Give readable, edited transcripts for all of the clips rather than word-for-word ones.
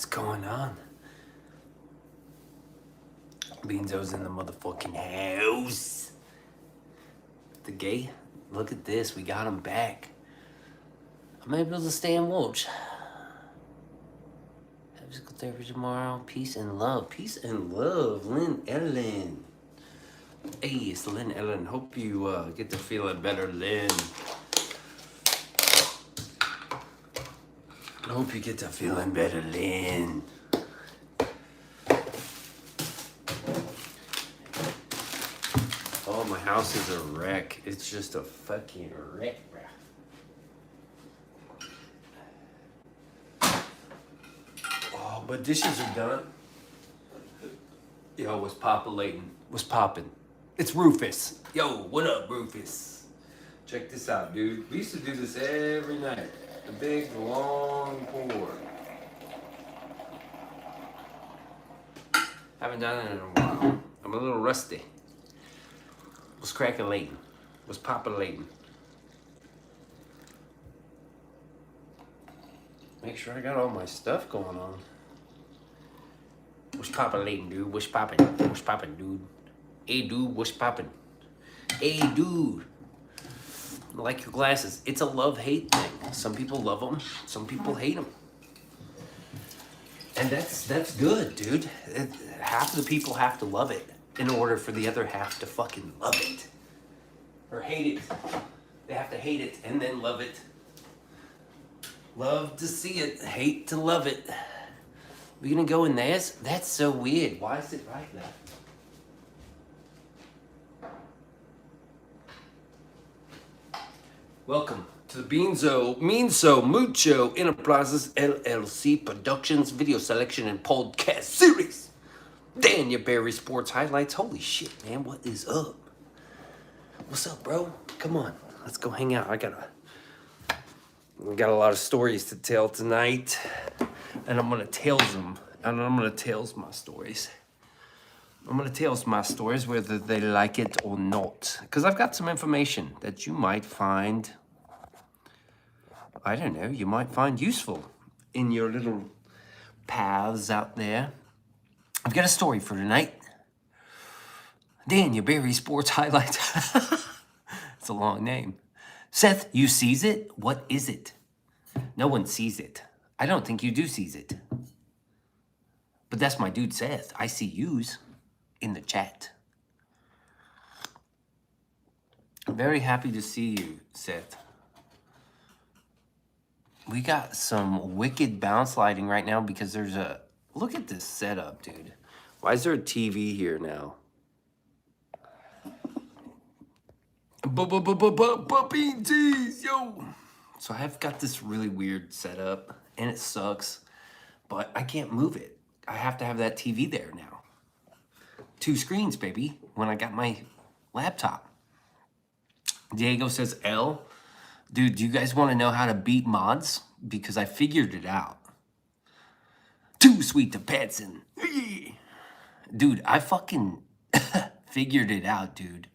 What's going on? Beanso's in the motherfucking house. The gay? Look at this. We got him back. I'm able to stay and watch. Have physical therapy tomorrow. Peace and love. Peace and love. Lynn Ellen. Hey, it's Lynn Ellen. Hope you get to feeling better, Lynn. I hope you get to feeling better, Lynn. Oh, my house is a wreck. It's just a fucking wreck, bro. Oh, but dishes are done. Yo, what's populating? What's popping? It's Rufus. Yo, what up, Rufus? Check this out, dude. We used to do this every night. The big, long pour. Haven't done it in a while. I'm a little rusty. What's crackin'-latin'? What's poppin'-latin'? Make sure I got all my stuff going on. What's poppin'-latin', dude? What's poppin'? What's poppin', dude? Hey, dude, what's poppin'? Hey, dude. I like your glasses. It's a love-hate thing. Some people love them. Some people hate them. And that's good, dude. Half of the people have to love it in order for the other half to fucking love it. Or hate it. They have to hate it and then love it. Love to see it, hate to love it. We gonna go in this? That's so weird. Why is it like that? Welcome to the Beanso Mucho Enterprises LLC Productions video selection and podcast series. Daniel Barry Sports Highlights. Holy shit, man, what is up? What's up, bro? Come on, let's go hang out. I got a lot of stories to tell tonight, and I'm gonna tales them. And I'm gonna tales my stories. I'm gonna tales my stories whether they like it or not, because I've got some information that you might find, I don't know, you might find useful in your little paths out there. I've got a story for tonight. Daniel Barry Sports Highlights. It's a long name. Seth, you sees it? What is it? No one sees it. I don't think you do sees it. But that's my dude Seth. I see yous in the chat. I'm very happy to see you, Seth. We got some wicked bounce lighting right now because there's a... Look at this setup, dude. Why is there a TV here now? Bean tees, yo! So I've got this really weird setup, and it sucks, but I can't move it. I have to have that TV there now. 2 screens, baby, when I got my laptop. Diego says, L. Dude, do you guys want to know how to beat mods? Because I figured it out. Too sweet to Patson. Dude, I fucking figured it out, dude.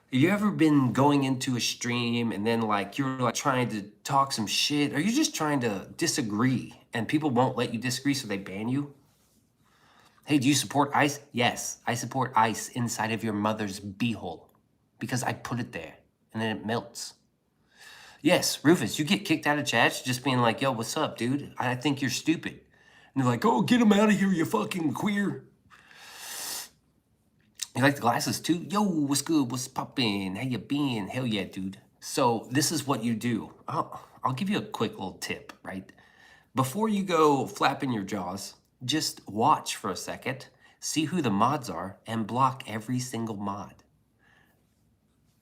You ever been going into a stream and then like you're like trying to talk some shit, or you're just trying to disagree and people won't let you disagree so they ban you? Hey, do you support ICE? Yes, I support ICE inside of your mother's beehole because I put it there and then it melts. Yes, Rufus, you get kicked out of chats just being like, yo, what's up, dude? I think you're stupid. And they're like, oh, get him out of here, you fucking queer. You like the glasses too? Yo, what's good? What's poppin'? How you been? Hell yeah, dude. So this is what you do. I'll give you a quick little tip, right? Before you go flapping your jaws, just watch for a second, see who the mods are, and block every single mod.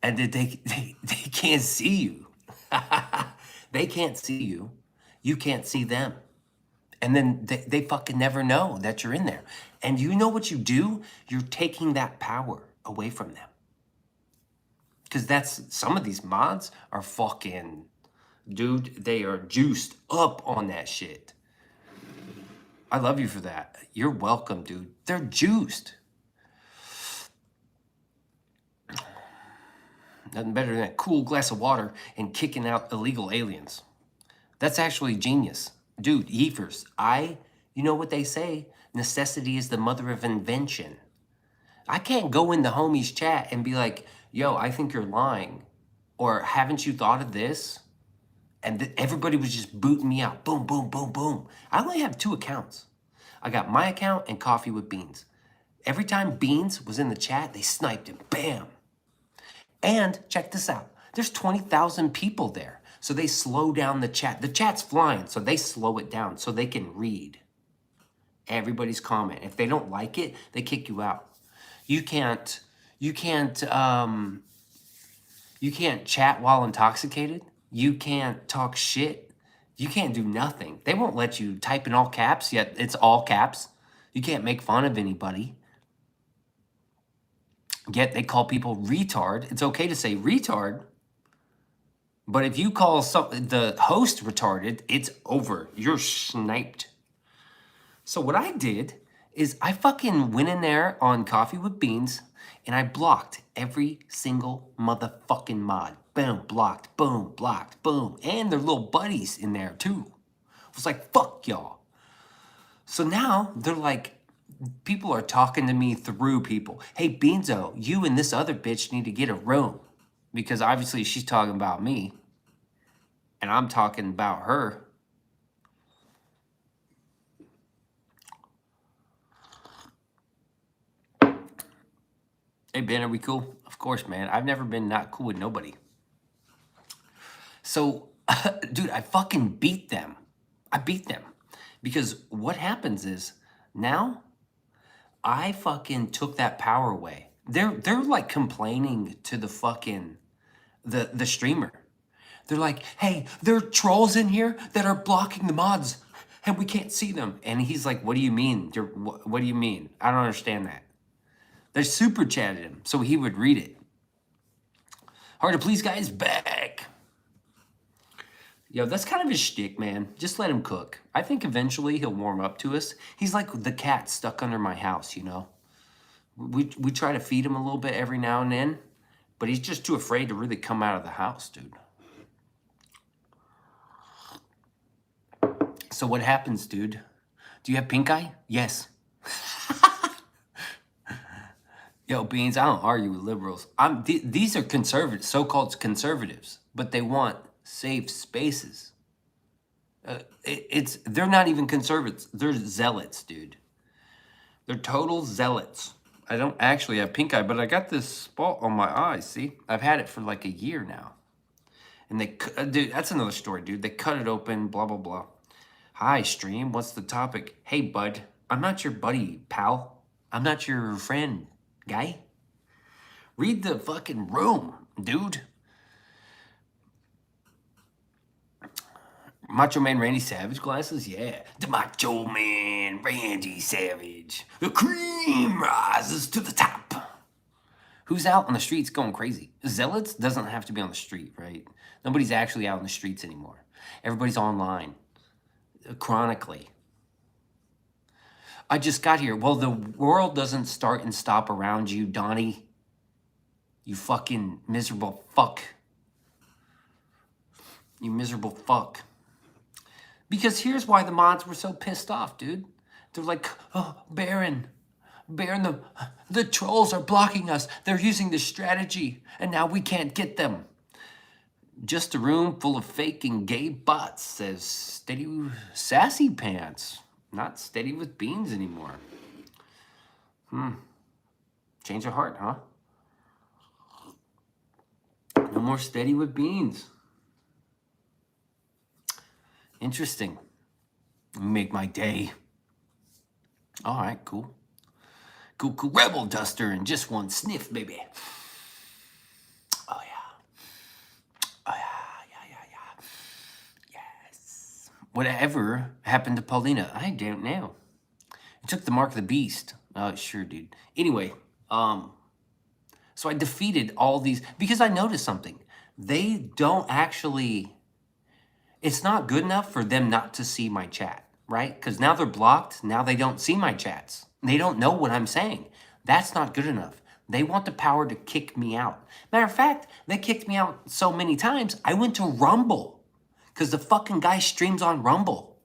And they can't see you. They can't see you. You can't see them. And then they fucking never know that you're in there. And you know what you do? You're taking that power away from them. Because some of these mods are fucking, dude, they are juiced up on that shit. I love you for that. You're welcome, dude. They're juiced. Nothing better than a cool glass of water and kicking out illegal aliens. That's actually genius. Dude, Eefers, you know what they say? Necessity is the mother of invention. I can't go in the homies chat and be like, yo, I think you're lying. Or haven't you thought of this? And everybody was just booting me out. Boom, boom, boom, boom. I only have 2 accounts. I got my account and Coffee with Beans. Every time Beans was in the chat, they sniped him. Bam. And check this out. There's 20,000 people there. So they slow down the chat. The chat's flying, so they slow it down so they can read everybody's comment. If they don't like it, they kick you out. You can't chat while intoxicated. You can't talk shit. You can't do nothing. They won't let you type in all caps, yet it's all caps. You can't make fun of anybody. Yet they call people retard. It's okay to say retard. But if you call the host retarded, it's over. You're sniped. So what I did is I fucking went in there on Coffee with Beans and I blocked every single motherfucking mod. Boom, blocked, boom, blocked, boom. And their little buddies in there too. I was like, fuck y'all. So now they're like, people are talking to me through people. Hey, Beanso, you and this other bitch need to get a room. Because obviously she's talking about me. And I'm talking about her. Hey, Ben, are we cool? Of course, man. I've never been not cool with nobody. So, dude, I fucking beat them. I beat them. Because what happens is, now, I fucking took that power away. They're like complaining to the fucking, the streamer. They're like, hey, there are trolls in here that are blocking the mods and we can't see them. And he's like, what do you mean? What do you mean? I don't understand that. They super chatted him so he would read it. Hard to Please Guys back. Yo, that's kind of his shtick, man. Just let him cook. I think eventually he'll warm up to us. He's like the cat stuck under my house, you know? We try to feed him a little bit every now and then, but he's just too afraid to really come out of the house, dude. So what happens, dude? Do you have pink eye? Yes. Yo, Beans, I don't argue with liberals. These are conservatives, so-called conservatives, but they want safe spaces. They're not even conservatives. They're zealots, dude. They're total zealots. I don't actually have pink eye, but I got this spot on my eye, see? I've had it for like a year now. And dude, that's another story, dude. They cut it open, blah, blah, blah. Hi, stream. What's the topic? Hey, bud. I'm not your buddy, pal. I'm not your friend, guy. Read the fucking room, dude. Macho Man Randy Savage glasses? Yeah. The Macho Man Randy Savage. The cream rises to the top. Who's out on the streets going crazy? Zealots doesn't have to be on the street, right? Nobody's actually out in the streets anymore. Everybody's online. Chronically. I just got here. Well, the world doesn't start and stop around you, Donnie. You fucking miserable fuck. You miserable fuck. Because here's why the mods were so pissed off, dude. They're like, oh, Baron, the trolls are blocking us. They're using this strategy, and now we can't get them. Just a room full of fake and gay bots, says Steady Sassy Pants. Not Steady with Beans anymore. Change of heart, huh? No more Steady with Beans. Interesting. Make my day. All right, cool. Cool. Rebel duster and just one sniff, baby. Oh, yeah. Yes. Whatever happened to Paulina? I don't know. It took the mark of the beast. Oh, sure, dude. Anyway, so I defeated all these because I noticed something. They don't actually... It's not good enough for them not to see my chat, right? Because now they're blocked. Now they don't see my chats. They don't know what I'm saying. That's not good enough. They want the power to kick me out. Matter of fact, they kicked me out so many times, I went to Rumble. Because the fucking guy streams on Rumble.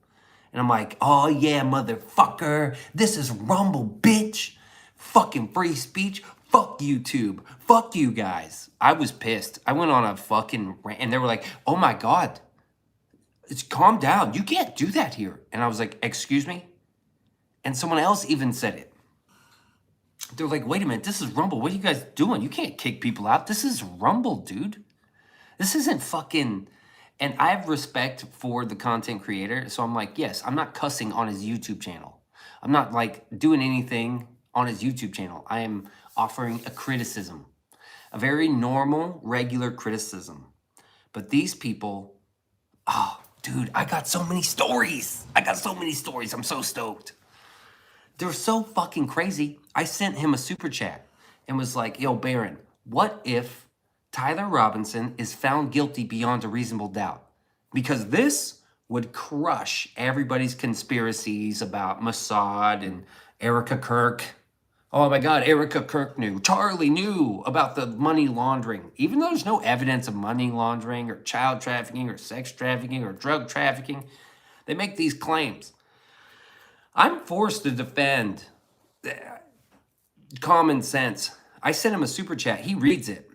And I'm like, oh yeah, motherfucker. This is Rumble, bitch. Fucking free speech. Fuck YouTube. Fuck you guys. I was pissed. I went on a fucking rant and they were like, oh my God, it's calm down. You can't do that here. And I was like, excuse me? And someone else even said it. They're like, wait a minute, this is Rumble. What are you guys doing? You can't kick people out. This is Rumble, dude. This isn't fucking... And I have respect for the content creator. So I'm like, yes, I'm not cussing on his YouTube channel. I'm not like doing anything on his YouTube channel. I am offering a criticism, a very normal, regular criticism. But these people, oh, dude, I got so many stories. I'm so stoked. They're so fucking crazy. I sent him a super chat and was like, yo, Baron, what if Tyler Robinson is found guilty beyond a reasonable doubt? Because this would crush everybody's conspiracies about Mossad and Erica Kirk. Oh my God, Erica Kirk knew. Charlie knew about the money laundering. Even though there's no evidence of money laundering or child trafficking or sex trafficking or drug trafficking, they make these claims. I'm forced to defend common sense. I sent him a super chat. He reads it.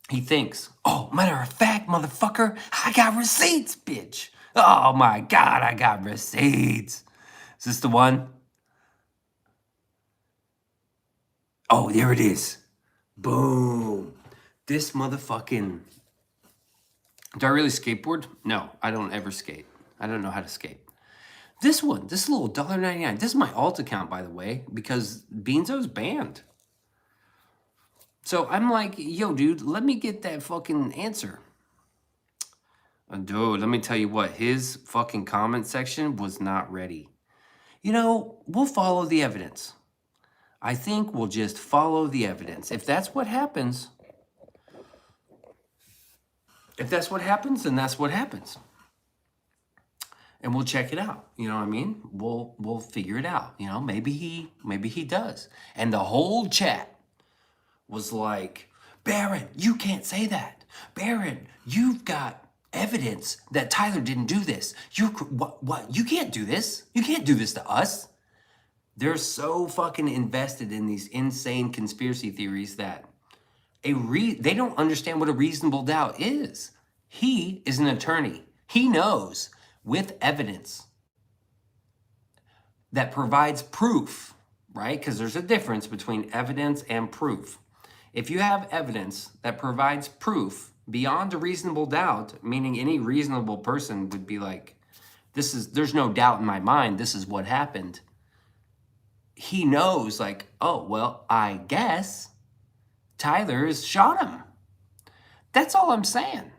He thinks, oh, matter of fact, motherfucker, I got receipts, bitch. Oh my God, I got receipts. Is this the one? Oh, there it is. Boom. This motherfucking... Do I really skateboard? No, I don't ever skate. I don't know how to skate. This one, this little $1.99. This is my alt account, by the way, because Beanso's banned. So I'm like, yo, dude, let me get that fucking answer. Dude, let me tell you what, his fucking comment section was not ready. You know, we'll follow the evidence. I think we'll just follow the evidence. If that's what happens, then that's what happens. And we'll check it out. You know what I mean? We'll figure it out. You know, maybe he does. And the whole chat was like, Baron, you can't say that. Baron, you've got evidence that Tyler didn't do this. What? You can't do this. You can't do this to us. They're so fucking invested in these insane conspiracy theories that they don't understand what a reasonable doubt is. He is an attorney. He knows with evidence that provides proof, right? Because there's a difference between evidence and proof. If you have evidence that provides proof beyond a reasonable doubt, meaning any reasonable person would be like, there's no doubt in my mind, this is what happened. He knows like, oh, well, I guess Tyler has shot him. That's all I'm saying.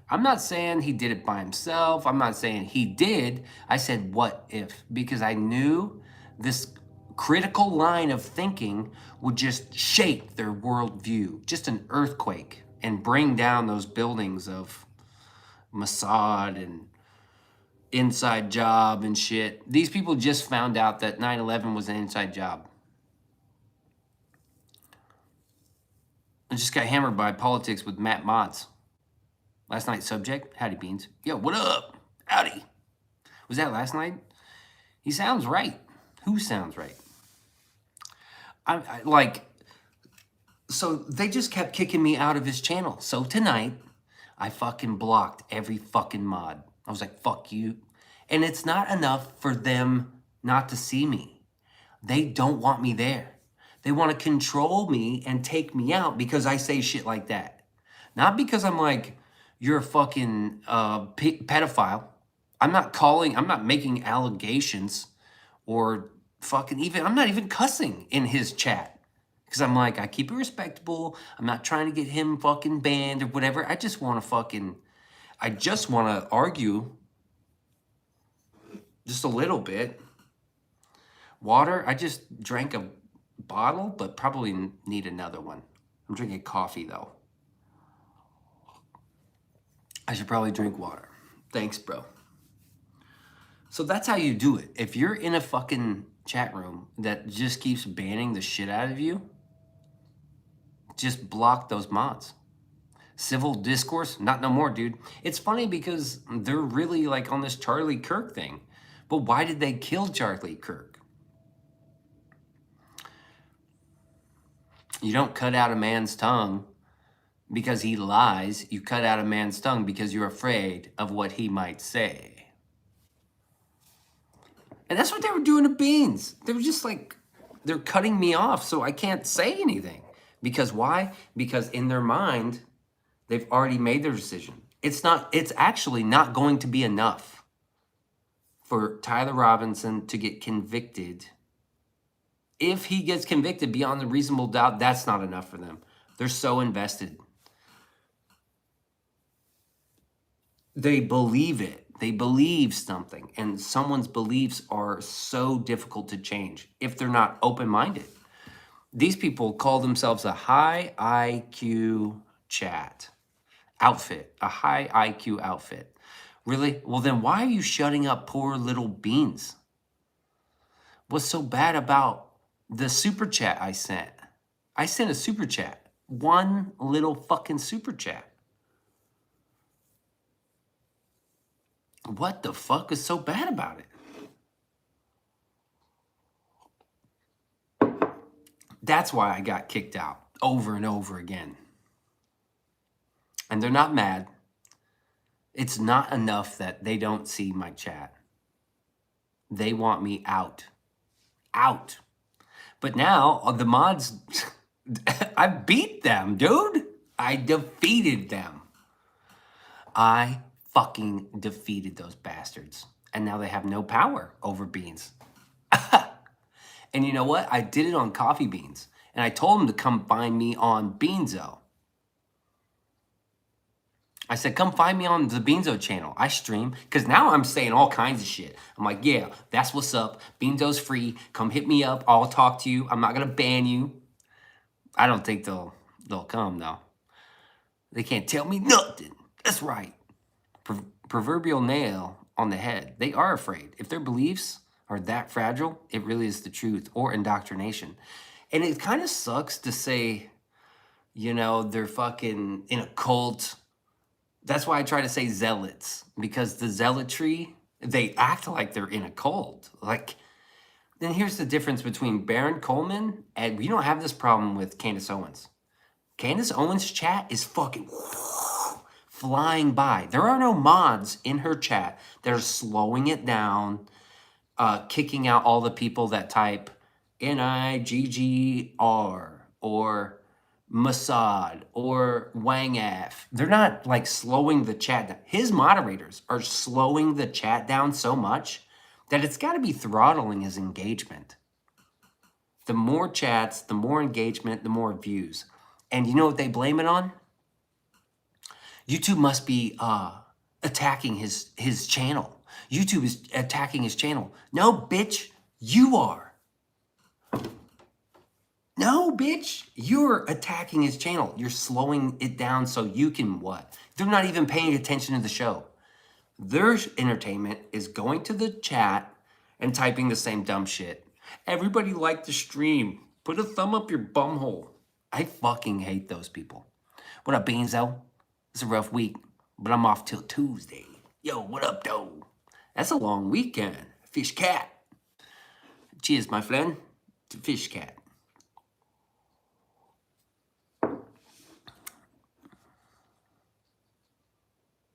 I'm not saying he did it by himself. I'm not saying he did. I said, what if? Because I knew this critical line of thinking would just shake their worldview, just an earthquake, and bring down those buildings of Mossad and inside job and shit. These people just found out that 9/11 was an inside job. I just got hammered by politics with Matt Motz. Last night's subject, howdy beans. Yo, what up? Howdy. Was that last night? He sounds right. Who sounds right? So they just kept kicking me out of his channel. So tonight, I fucking blocked every fucking mod. I was like, fuck you. And it's not enough for them not to see me. They don't want me there. They want to control me and take me out because I say shit like that. Not because I'm like, you're a fucking pedophile. I'm not making allegations or I'm not even cussing in his chat. Because I'm like, I keep it respectable. I'm not trying to get him fucking banned or whatever. I just want to argue just a little bit. Water, I just drank a bottle, but probably need another one. I'm drinking coffee though. I should probably drink water. Thanks, bro. So that's how you do it. If you're in a fucking chat room that just keeps banning the shit out of you, just block those mods. Civil discourse? Not no more, dude. It's funny because they're really like on this Charlie Kirk thing. But why did they kill Charlie Kirk? You don't cut out a man's tongue because he lies. You cut out a man's tongue because you're afraid of what he might say. And that's what they were doing to Beans. They were just like, they're cutting me off so I can't say anything. Because why? Because in their mind, they've already made their decision. It's actually not going to be enough for Tyler Robinson to get convicted. If he gets convicted beyond the reasonable doubt, that's not enough for them. They're so invested. They believe it. They believe something. And someone's beliefs are so difficult to change if they're not open-minded. These people call themselves a high IQ chat outfit, a high IQ outfit. Really? Well, then why are you shutting up poor little Beans? What's so bad about the super chat I sent? I sent a super chat. One little fucking super chat. What the fuck is so bad about it? That's why I got kicked out over and over again. And they're not mad. It's not enough that they don't see my chat. They want me out. Out. But now the mods, I beat them, dude. I defeated them. I fucking defeated those bastards. And now they have no power over Beans. And you know what? I did it on Coffee Beans. And I told them to come find me on Beanso. I said, come find me on the Beanso channel. I stream. Because now I'm saying all kinds of shit. I'm like, yeah, that's what's up. Beanso's free. Come hit me up. I'll talk to you. I'm not going to ban you. I don't think they'll come, though. They can't tell me nothing. That's right. Proverbial nail on the head. They are afraid. If their beliefs are that fragile, it really is the truth or indoctrination. And it kind of sucks to say, you know, they're fucking in a cult. That's why I try to say zealots, because the zealotry, they act like they're in a cult. Like, then here's the difference between Baron Coleman and we don't have this problem with Candace Owens. Candace Owens' chat is fucking flying by. There are no mods in her chat that are slowing it down, kicking out all the people that type NIGGR or Mossad or Wang F. They're not like slowing the chat down. His moderators are slowing the chat down so much that it's got to be throttling his engagement. The more chats, the more engagement, the more views. And you know what they blame it on? YouTube must be attacking his channel. YouTube is attacking his channel. No, bitch, you are. No, bitch, you're attacking his channel. You're slowing it down so you can what? They're not even paying attention to the show. Their entertainment is going to the chat and typing the same dumb shit. Everybody like the stream. Put a thumb up your bumhole. I fucking hate those people. What up, Beanso? It's a rough week, but I'm off till Tuesday. Yo, what up, though? That's a long weekend. Fish cat. Cheers, my friend. To fish cat.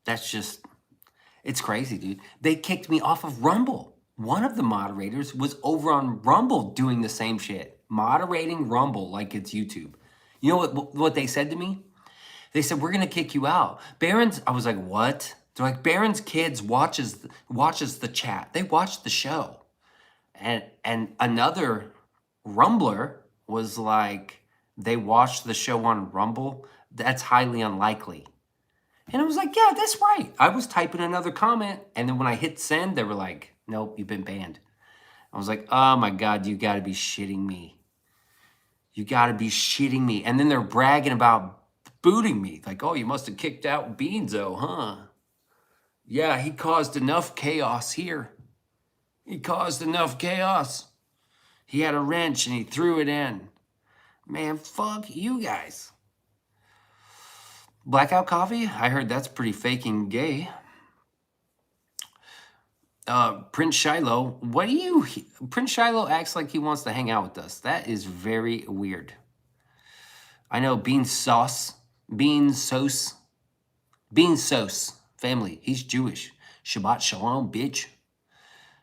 That's just, it's crazy, dude. They kicked me off of Rumble. One of the moderators was over on Rumble doing the same shit. Moderating Rumble like it's YouTube. You know what they said to me? They said, we're going to kick you out. Barron's, I was like, what? They're like, Barron's kids watches the chat. They watch the show. And another Rumbler was like, they watched the show on Rumble. That's highly unlikely. And I was like, yeah, that's right. I was typing another comment. And then when I hit send, they were like, nope, you've been banned. I was like, oh my God, you got to be shitting me. You got to be shitting me. And then they're bragging about booting me. Like, oh, you must have kicked out Beanso, huh? Yeah, he caused enough chaos here. He caused enough chaos. He had a wrench and he threw it in. Man, fuck you guys. Blackout coffee? I heard that's pretty faking gay. Prince Shiloh, Prince Shiloh acts like he wants to hang out with us. That is very weird. I know Bean Sauce family. He's Jewish. Shabbat Shalom, bitch.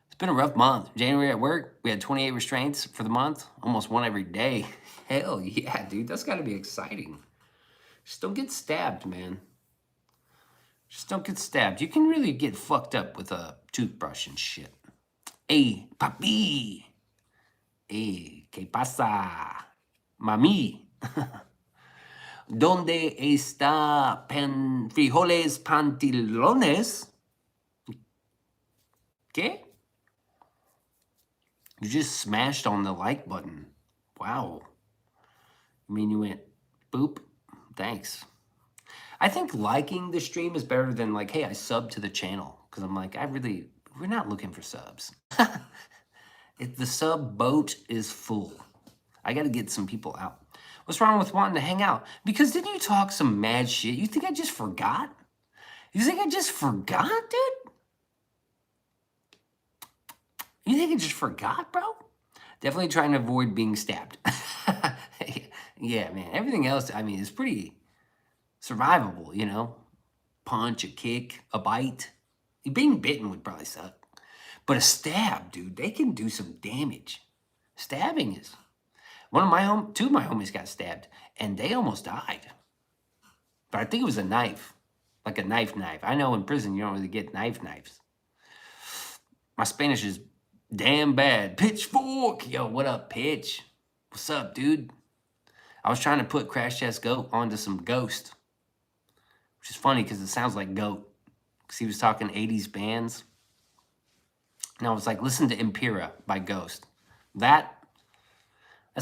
It's been a rough month. January at work, we had 28 restraints for the month, almost one every day. Hell yeah, dude. That's got to be exciting. Just don't get stabbed, man. Just don't get stabbed. You can really get fucked up with a toothbrush and shit. Hey, papi. Hey, ¿qué pasa? Mami. ¿Dónde está frijoles pantalones? ¿Qué? You just smashed on the like button. Wow. I mean, you went boop. Thanks. I think liking the stream is better than like, hey, I subbed to the channel. Because I'm like, we're not looking for subs. If the sub boat is full, I got to get some people out. What's wrong with wanting to hang out? Because didn't you talk some mad shit? You think I just forgot? You think I just forgot, dude? You think I just forgot, bro? Definitely trying to avoid being stabbed. Yeah, man. Everything else, I mean, is pretty survivable, you know? Punch, a kick, a bite. Being bitten would probably suck. But a stab, dude, they can do some damage. Stabbing is... two of my homies got stabbed, and they almost died. But I think it was a knife. Like a knife. I know in prison you don't really get knives. My Spanish is damn bad. Pitchfork! Yo, what up, Pitch? What's up, dude? I was trying to put Crash Test Goat onto some Ghost. Which is funny because it sounds like Goat. Because he was talking 80s bands. And I was like, listen to Impera by Ghost. That's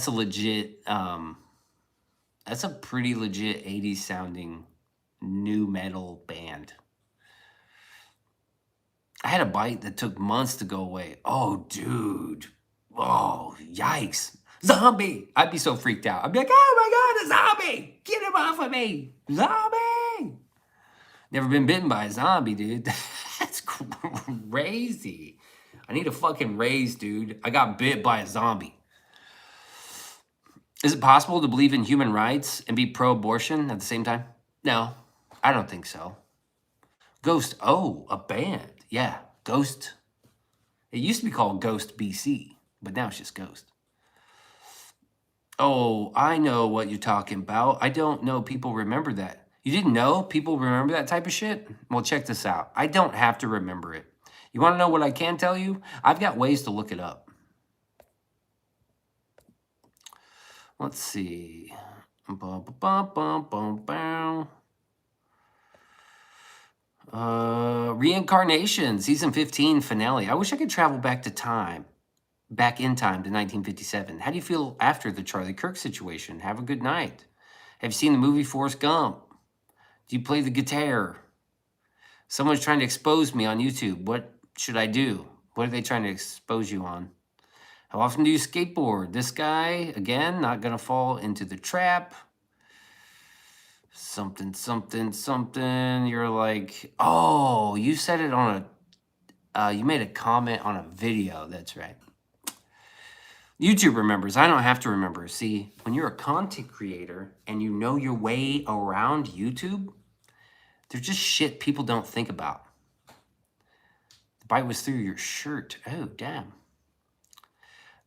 a legit, that's a pretty legit 80s sounding new metal band. I had a bite that took months to go away. Oh, dude. Oh, yikes. Zombie. I'd be so freaked out. I'd be like, oh my God, a zombie. Get him off of me. Zombie. Never been bitten by a zombie, dude. That's crazy. I need a fucking raise, dude. I got bit by a zombie. Is it possible to believe in human rights and be pro-abortion at the same time? No, I don't think so. Ghost, oh, a band. Yeah, Ghost. It used to be called Ghost BC, but now it's just Ghost. Oh, I know what you're talking about. I don't know people remember that. You didn't know people remember that type of shit? Well, check this out. I don't have to remember it. You want to know what I can tell you? I've got ways to look it up. Let's see. Reincarnation, season 15 finale. I wish I could travel back in time to 1957. How do you feel after the Charlie Kirk situation? Have a good night. Have you seen the movie Forrest Gump? Do you play the guitar? Someone's trying to expose me on YouTube. What should I do? What are they trying to expose you on? How often do you skateboard? This guy, again, not gonna fall into the trap. Something. You're like, oh, you said it on you made a comment on a video. That's right. YouTube remembers. I don't have to remember. See, when you're a content creator and you know your way around YouTube, there's just shit people don't think about. The bite was through your shirt. Oh, damn.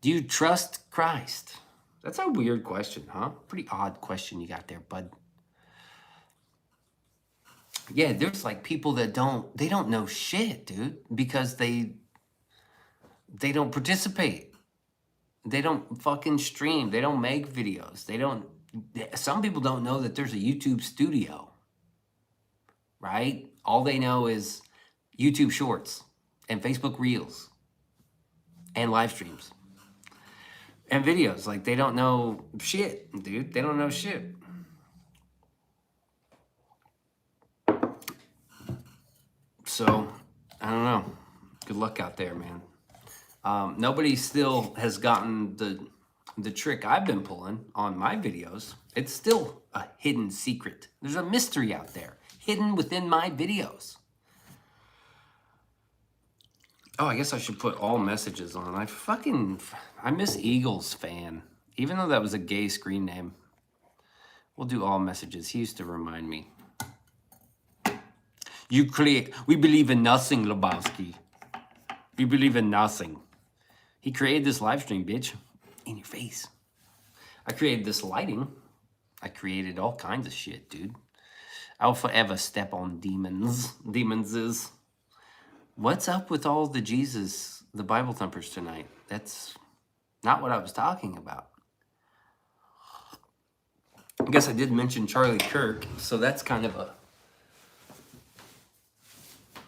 Do you trust Christ? That's a weird question, huh? Pretty odd question you got there, bud. Yeah, there's like people that they don't know shit, dude, because they don't participate. They don't fucking stream. They don't make videos. Some people don't know that there's a YouTube studio, right? All they know is YouTube Shorts and Facebook Reels and live streams and videos. Like, they don't know shit, dude. They don't know shit. So, I don't know. Good luck out there, man. Nobody still has gotten the the trick I've been pulling on my videos, it's still a hidden secret. There's a mystery out there, hidden within my videos. Oh, I guess I should put all messages on. I miss Eagles fan. Even though that was a gay screen name. We'll do all messages. He used to remind me. We believe in nothing, Lebowski. We believe in nothing. He created this live stream, bitch. In your face. I created this lighting. I created all kinds of shit, dude. I'll forever step on demons. Demons. What's up with all the Bible thumpers tonight? That's not what I was talking about. I guess I did mention Charlie Kirk, so that's kind of a...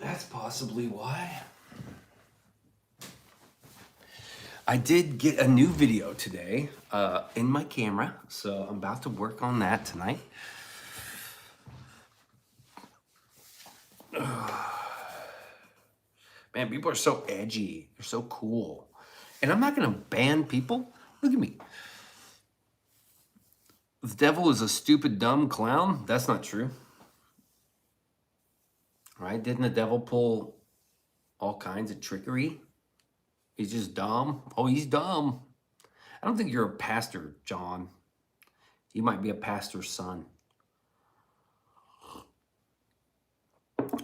That's possibly why. I did get a new video today in my camera, so I'm about to work on that tonight. Man, people are so edgy. They're so cool. And I'm not going to ban people. Look at me. The devil is a stupid, dumb clown. That's not true. Right? Didn't the devil pull all kinds of trickery? He's just dumb. Oh, he's dumb. I don't think you're a pastor, John. You might be a pastor's son.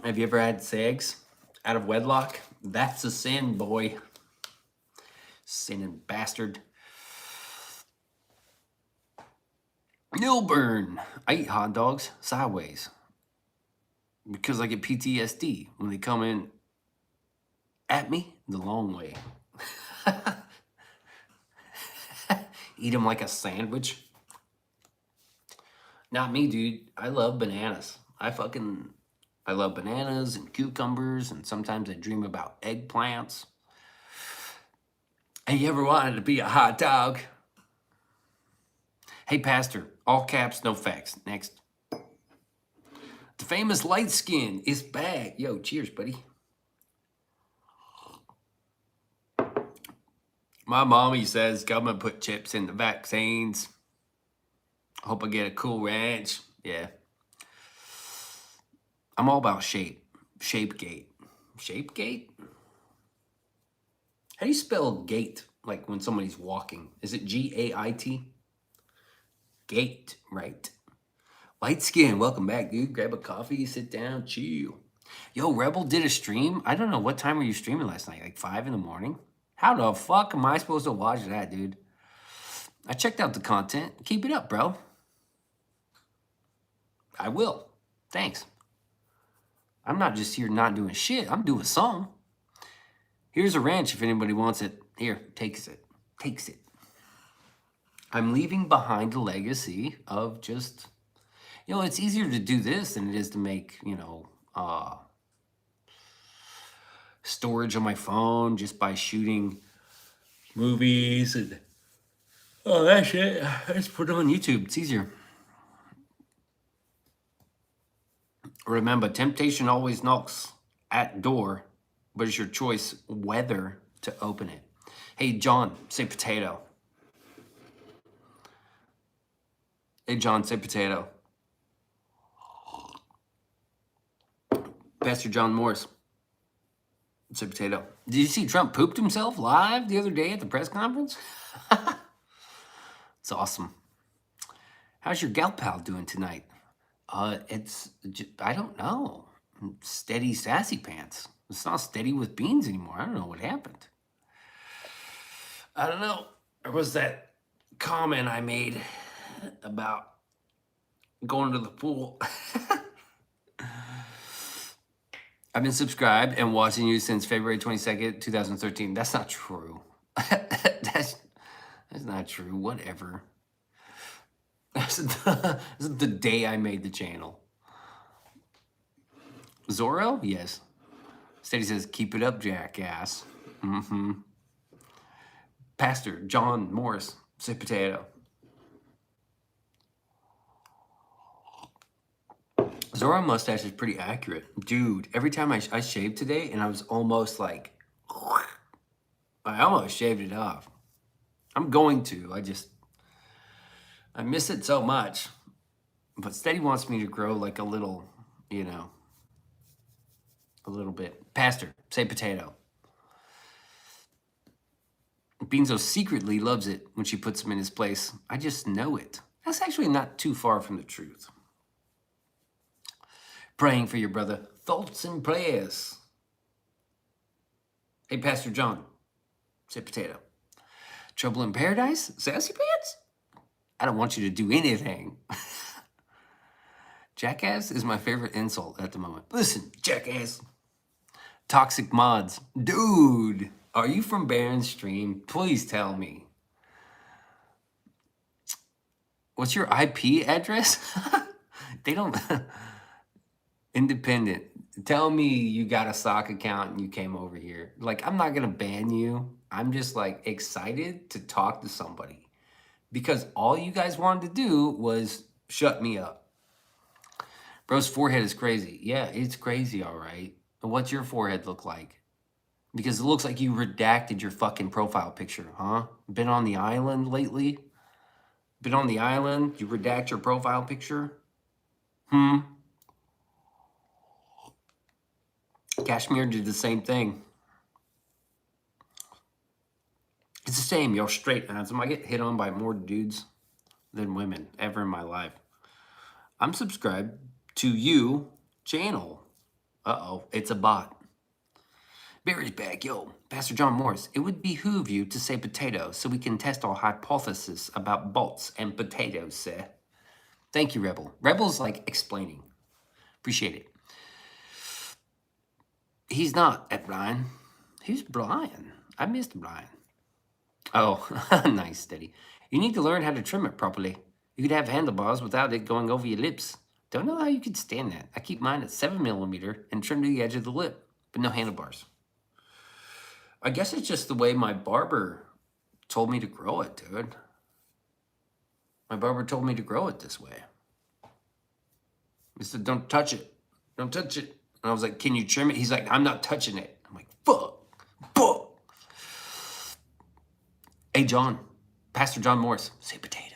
Have you ever had sex out of wedlock? That's a sin, boy. Sinning bastard. Milburn. I eat hot dogs sideways because I get PTSD when they come in at me the long way. Eat them like a sandwich. Not me, dude. I love bananas. I love bananas and cucumbers, and sometimes I dream about eggplants. And you ever wanted to be a hot dog? Hey, Pastor, all caps, no facts. Next. The famous light skin is back. Yo, cheers, buddy. My mommy says government put chips in the vaccines. Hope I get a Cool Ranch. Yeah. I'm all about shape. Shapegate. Shapegate? How do you spell gait? Like when somebody's walking. Is it G-A-I-T? Gait, right. Light skin, welcome back, dude. Grab a coffee, sit down, chill. Yo, Rebel did a stream. I don't know, what time were you streaming last night? Like 5 in the morning? How the fuck am I supposed to watch that, dude? I checked out the content. Keep it up, bro. I will. Thanks. I'm not just here not doing shit. I'm doing some. Here's a wrench if anybody wants it. Here, takes it. Takes it. I'm leaving behind a legacy of just, it's easier to do this than it is to make, storage on my phone just by shooting movies and all that shit. I just put it on YouTube. It's easier. Remember, temptation always knocks at door, but it's your choice whether to open it. Hey, John, say potato. Hey, John, say potato. Pastor John Morris, say potato. Did you see Trump pooped himself live the other day at the press conference? It's awesome. How's your gal pal doing tonight? I don't know. Steady sassy pants. It's not steady with beans anymore. I don't know what happened. I don't know. There was that comment I made about going to the pool. I've been subscribed and watching you since February 22nd, 2013. That's not true. That's not true. Whatever. This is the day I made the channel. Zorro? Yes. Steady says, keep it up, jackass. Mm-hmm. Pastor John Morris, say potato. Zorro mustache is pretty accurate. Dude, every time I shaved today, and I was almost like, I almost shaved it off. I'm going to. I miss it so much. But Steady wants me to grow like a little, you know, a little bit. Pastor, say potato. Beanso secretly loves it when she puts him in his place. I just know it. That's actually not too far from the truth. Praying for your brother. Thoughts and prayers. Hey, Pastor John, say potato. Trouble in paradise? Sassy pants? I don't want you to do anything. Jackass is my favorite insult at the moment. Listen, jackass. Toxic mods. Dude, are you from Baron's stream? Please tell me. What's your IP address? They don't... Independent. Tell me you got a sock account and you came over here. Like, I'm not going to ban you. I'm just like excited to talk to somebody because all you guys wanted to do was shut me up. Bro's forehead is crazy. Yeah, it's crazy, all right. But what's your forehead look like? Because it looks like you redacted your fucking profile picture, huh? Been on the island lately? Been on the island? You redact your profile picture? Kashmir did the same thing. It's the same. You're straight, handsome. I get hit on by more dudes than women ever in my life. I'm subscribed to you channel. Uh-oh, it's a bot. Barry's back. Yo, Pastor John Morris, it would behoove you to say potato so we can test our hypothesis about bots and potatoes, sir. Thank you, Rebel. Rebel's like explaining. Appreciate it. He's not at Brian. Who's Brian? I missed Brian. Oh, nice, Steady. You need to learn how to trim it properly. You could have handlebars without it going over your lips. Don't know how you could stand that. I keep mine at 7mm and trim to the edge of the lip, but no handlebars. I guess it's just the way my barber told me to grow it, dude. My barber told me to grow it this way. He said, don't touch it. Don't touch it. And I was like, can you trim it? He's like, I'm not touching it. I'm like, fuck. Fuck. Hey, John. Pastor John Morris, say potato.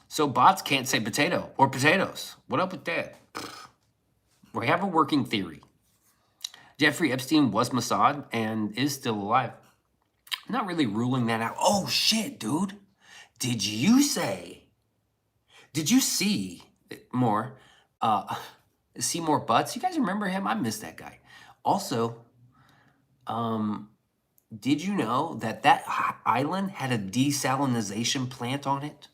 So bots can't say potato or potatoes. What up with that? We have a working theory. Jeffrey Epstein was Mossad and is still alive. I'm not really ruling that out. Oh, shit, dude. Did you see more, see more butts? You guys remember him? I miss that guy. Also, did you know that island had a desalinization plant on it?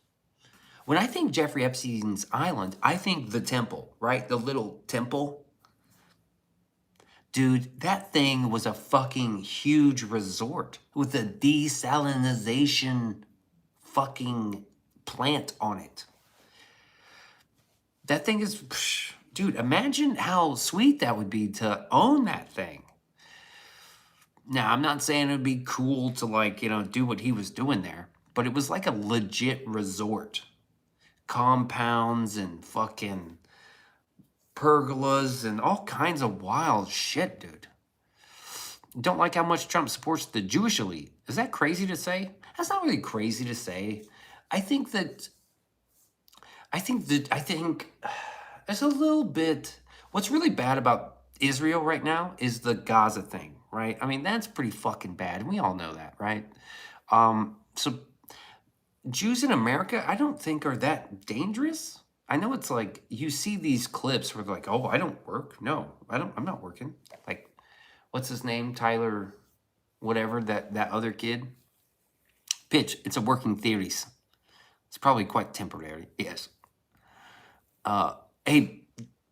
When I think Jeffrey Epstein's island, I think the temple, right? The little temple. Dude, that thing was a fucking huge resort with a desalinization fucking plant on it. That thing is, dude, imagine how sweet that would be to own that thing. Now, I'm not saying it would be cool to like, do what he was doing there, but it was like a legit resort. Compounds and fucking pergolas and all kinds of wild shit, dude. Don't like how much Trump supports the Jewish elite. Is that crazy to say? That's not really crazy to say. I think there's a little bit. What's really bad about Israel right now is the Gaza thing, right? I mean, that's pretty fucking bad. We all know that, right? So Jews in America, I don't think are that dangerous. I know it's like you see these clips where they're like, oh, I don't work. No, I'm not working. Like, what's his name? Tyler, whatever, that other kid. Pitch, it's a working theories. It's probably quite temporary, yes. Hey,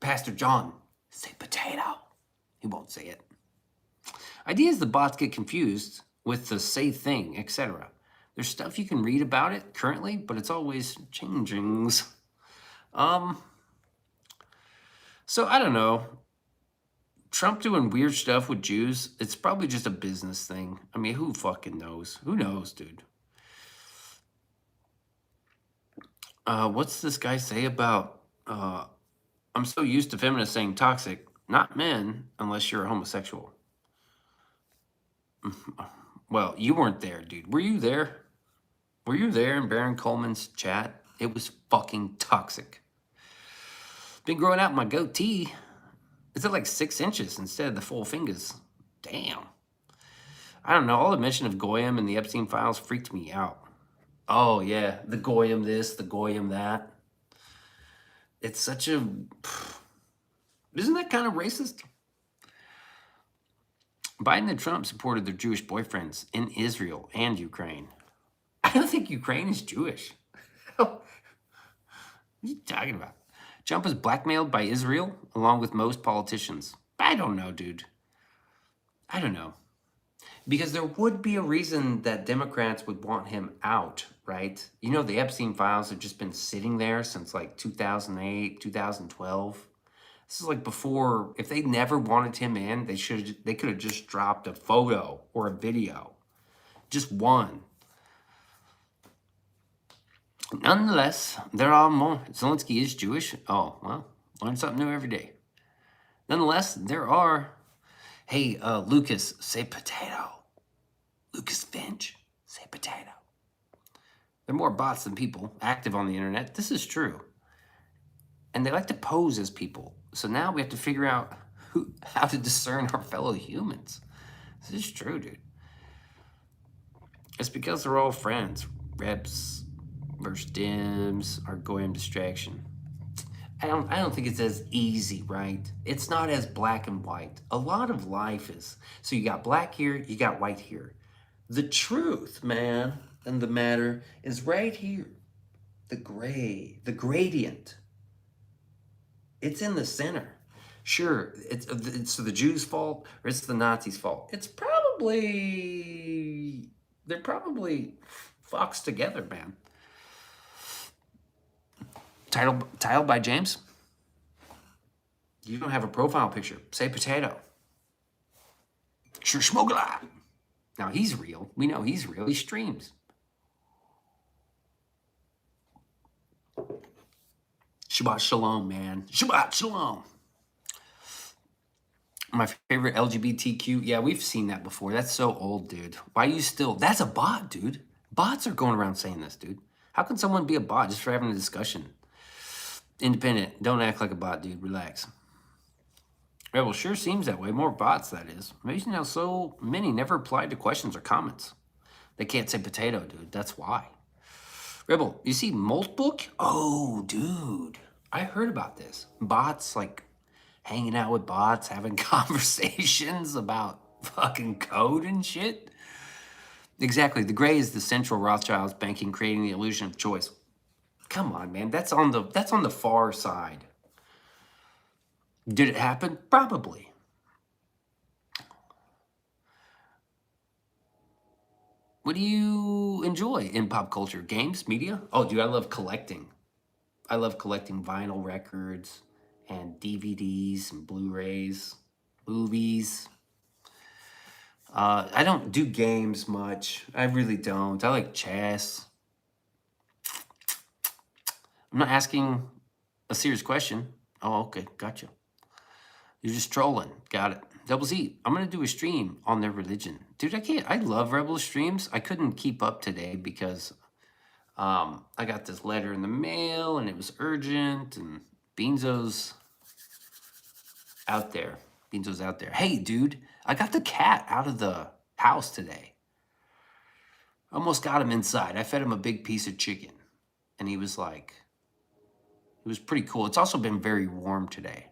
Pastor John, say potato. He won't say it. Idea is the bots get confused with the say thing, etc. There's stuff you can read about it currently, but it's always changing. So I don't know. Trump doing weird stuff with Jews, it's probably just a business thing. I mean, who fucking knows? Who knows, dude? What's this guy say about, I'm so used to feminists saying toxic, not men, unless you're a homosexual. Well, you weren't there, dude. Were you there? Were you there in Baron Coleman's chat? It was fucking toxic. Been growing out my goatee. It's at like 6 inches instead of the full fingers. Damn. I don't know. All the mention of Goyim and the Epstein files freaked me out. Oh, yeah. The Goyim this, the Goyim that. It's such a... Isn't that kind of racist? Biden and Trump supported their Jewish boyfriends in Israel and Ukraine. I don't think Ukraine is Jewish. What are you talking about? Trump is blackmailed by Israel along with most politicians. I don't know, dude. I don't know. Because there would be a reason that Democrats would want him out, right? You know, the Epstein files have just been sitting there since like 2008, 2012. This is like before, if they never wanted him in, they could have just dropped a photo or a video. Just one. Nonetheless, there are more. Zelensky is Jewish. Oh, well, learn something new every day. Nonetheless, there are... Hey, Lucas, say potato. Lucas Finch, say potato. There are more bots than people active on the internet. This is true. And they like to pose as people. So now we have to figure out how to discern our fellow humans. This is true, dude. It's because they're all friends. Reps versus Dims are Goyim distraction. I don't think it's as easy, right? It's not as black and white. A lot of life is. So you got black here, you got white here. The truth, man, and the matter is right here. The gray, the gradient. It's in the center. Sure, it's the Jews' fault or it's the Nazis' fault. They're probably foxed together, man. Title by James. You don't have a profile picture. Say potato. Sure, Schmogler. Now he's real. We know he's real. He streams. Shabbat shalom, man. Shabbat shalom. My favorite LGBTQ. Yeah, we've seen that before. That's so old, dude. Why you still... That's a bot, dude. Bots are going around saying this, dude. How can someone be a bot just for having a discussion? Independent. Don't act like a bot, dude. Relax. Yeah, well, sure seems that way. More bots, that is. Amazing how so many never replied to questions or comments. They can't say potato, dude. That's why. Rebel, you see Molt Book? Oh, dude. I heard about this. Bots, like, hanging out with bots, having conversations about fucking code and shit. Exactly. The gray is the central Rothschild's banking, creating the illusion of choice. Come on, man. That's on the far side. Did it happen? Probably. What do you enjoy in pop culture? Games? Media? Oh, dude, I love collecting. I love collecting vinyl records and DVDs and Blu-rays, movies. I don't do games much. I really don't. I like chess. I'm not asking a serious question. Oh, okay. Gotcha. You're just trolling. Got it. Double Z, I'm going to do a stream on their religion. Dude, I can't. I love Rebel streams. I couldn't keep up today because I got this letter in the mail and it was urgent and Beanso's out there. Beanso's out there. Hey, dude, I got the cat out of the house today. Almost got him inside. I fed him a big piece of chicken and he was like, it was pretty cool. It's also been very warm today.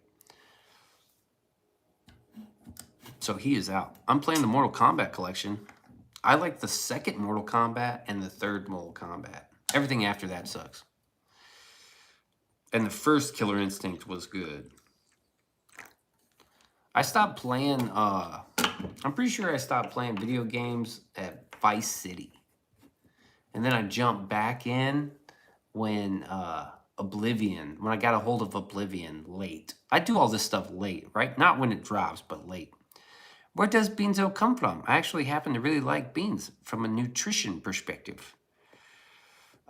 So he is out. I'm playing the Mortal Kombat collection. I like the second Mortal Kombat and the third Mortal Kombat. Everything after that sucks. And the first Killer Instinct was good. I stopped playing, I'm pretty sure I stopped playing video games at Vice City. And then I jumped back in when Oblivion, when I got a hold of Oblivion late. I do all this stuff late, right? Not when it drops, but late. Where does Beanso come from? I actually happen to really like beans from a nutrition perspective.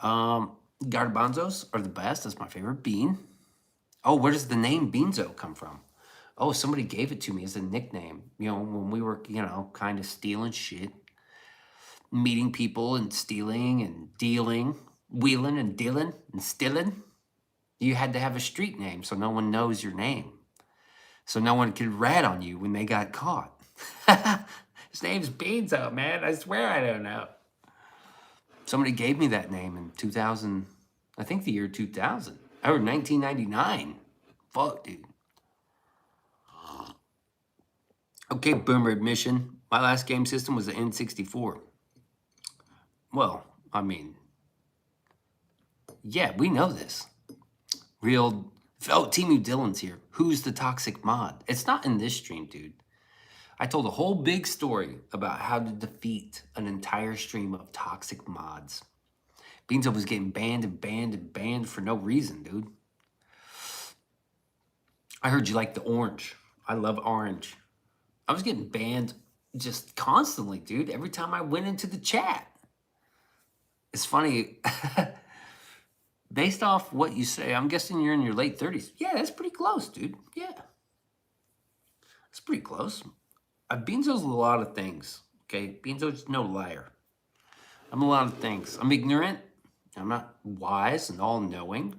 Garbanzos are the best. That's my favorite bean. Oh, where does the name Beanso come from? Oh, somebody gave it to me as a nickname. You know, when we were, kind of stealing shit. meeting people and stealing and dealing, wheeling and dealing and stealing. You had to have a street name so no one knows your name. So no one could rat on you when they got caught. His name's Beanso, man. I swear I don't know. Somebody gave me that name in 2000, I think the year 2000, or 1999. Fuck, dude. Okay, boomer admission. My last game system was the N64. Well, I mean, yeah, we know this. Real, oh, Timu Dylan's here. Who's the toxic mod? It's not in this stream, dude. I told a whole big story about how to defeat an entire stream of toxic mods. Beanso was getting banned and banned and banned for no reason, dude. I heard you like the orange. I love orange. I was getting banned just constantly, dude, every time I went into the chat. It's funny. Based off what you say, I'm guessing you're in your late 30s. Yeah, that's pretty close, dude. Yeah. That's pretty close. Beanso's a lot of things, okay? Beanso's no liar. I'm a lot of things. I'm ignorant. I'm not wise and all-knowing.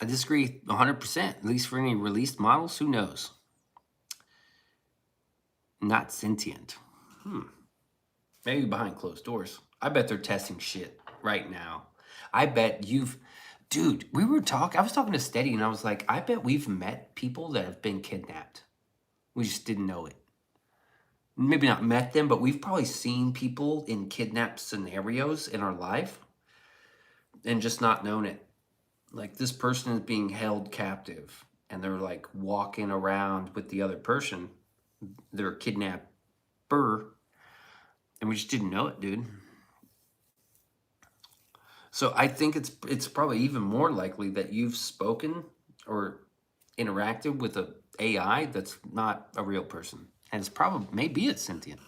I disagree 100%, at least for any released models. Who knows? Not sentient. Maybe behind closed doors. I bet they're testing shit right now. I bet you've... Dude, I was talking to Steady, and I was like, I bet we've met people that have been kidnapped. We just didn't know it. Maybe not met them, but we've probably seen people in kidnapped scenarios in our life and just not known it. Like, this person is being held captive, and they're like walking around with the other person, their kidnapper, and we just didn't know it, dude. So I think it's probably even more likely that you've spoken or interacted with a AI that's not a real person. And it's probably, maybe it's sentient.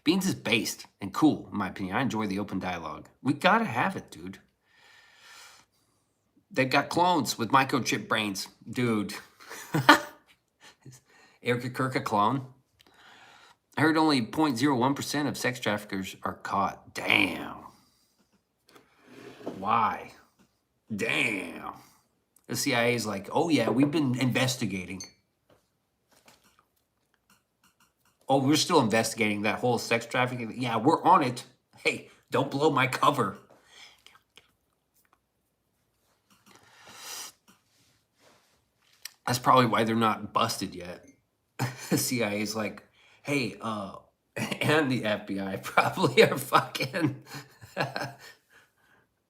Beans is based and cool, in my opinion. I enjoy the open dialogue. We gotta have it, dude. They've got clones with microchip brains, dude. Erica Kirk a clone. I heard only 0.01% of sex traffickers are caught. Damn. Why? Damn. The CIA is like, oh yeah, we've been investigating. Oh, we're still investigating that whole sex trafficking. Yeah, we're on it. Hey, don't blow my cover. That's probably why they're not busted yet. The CIA is like, hey, and the FBI probably are fucking...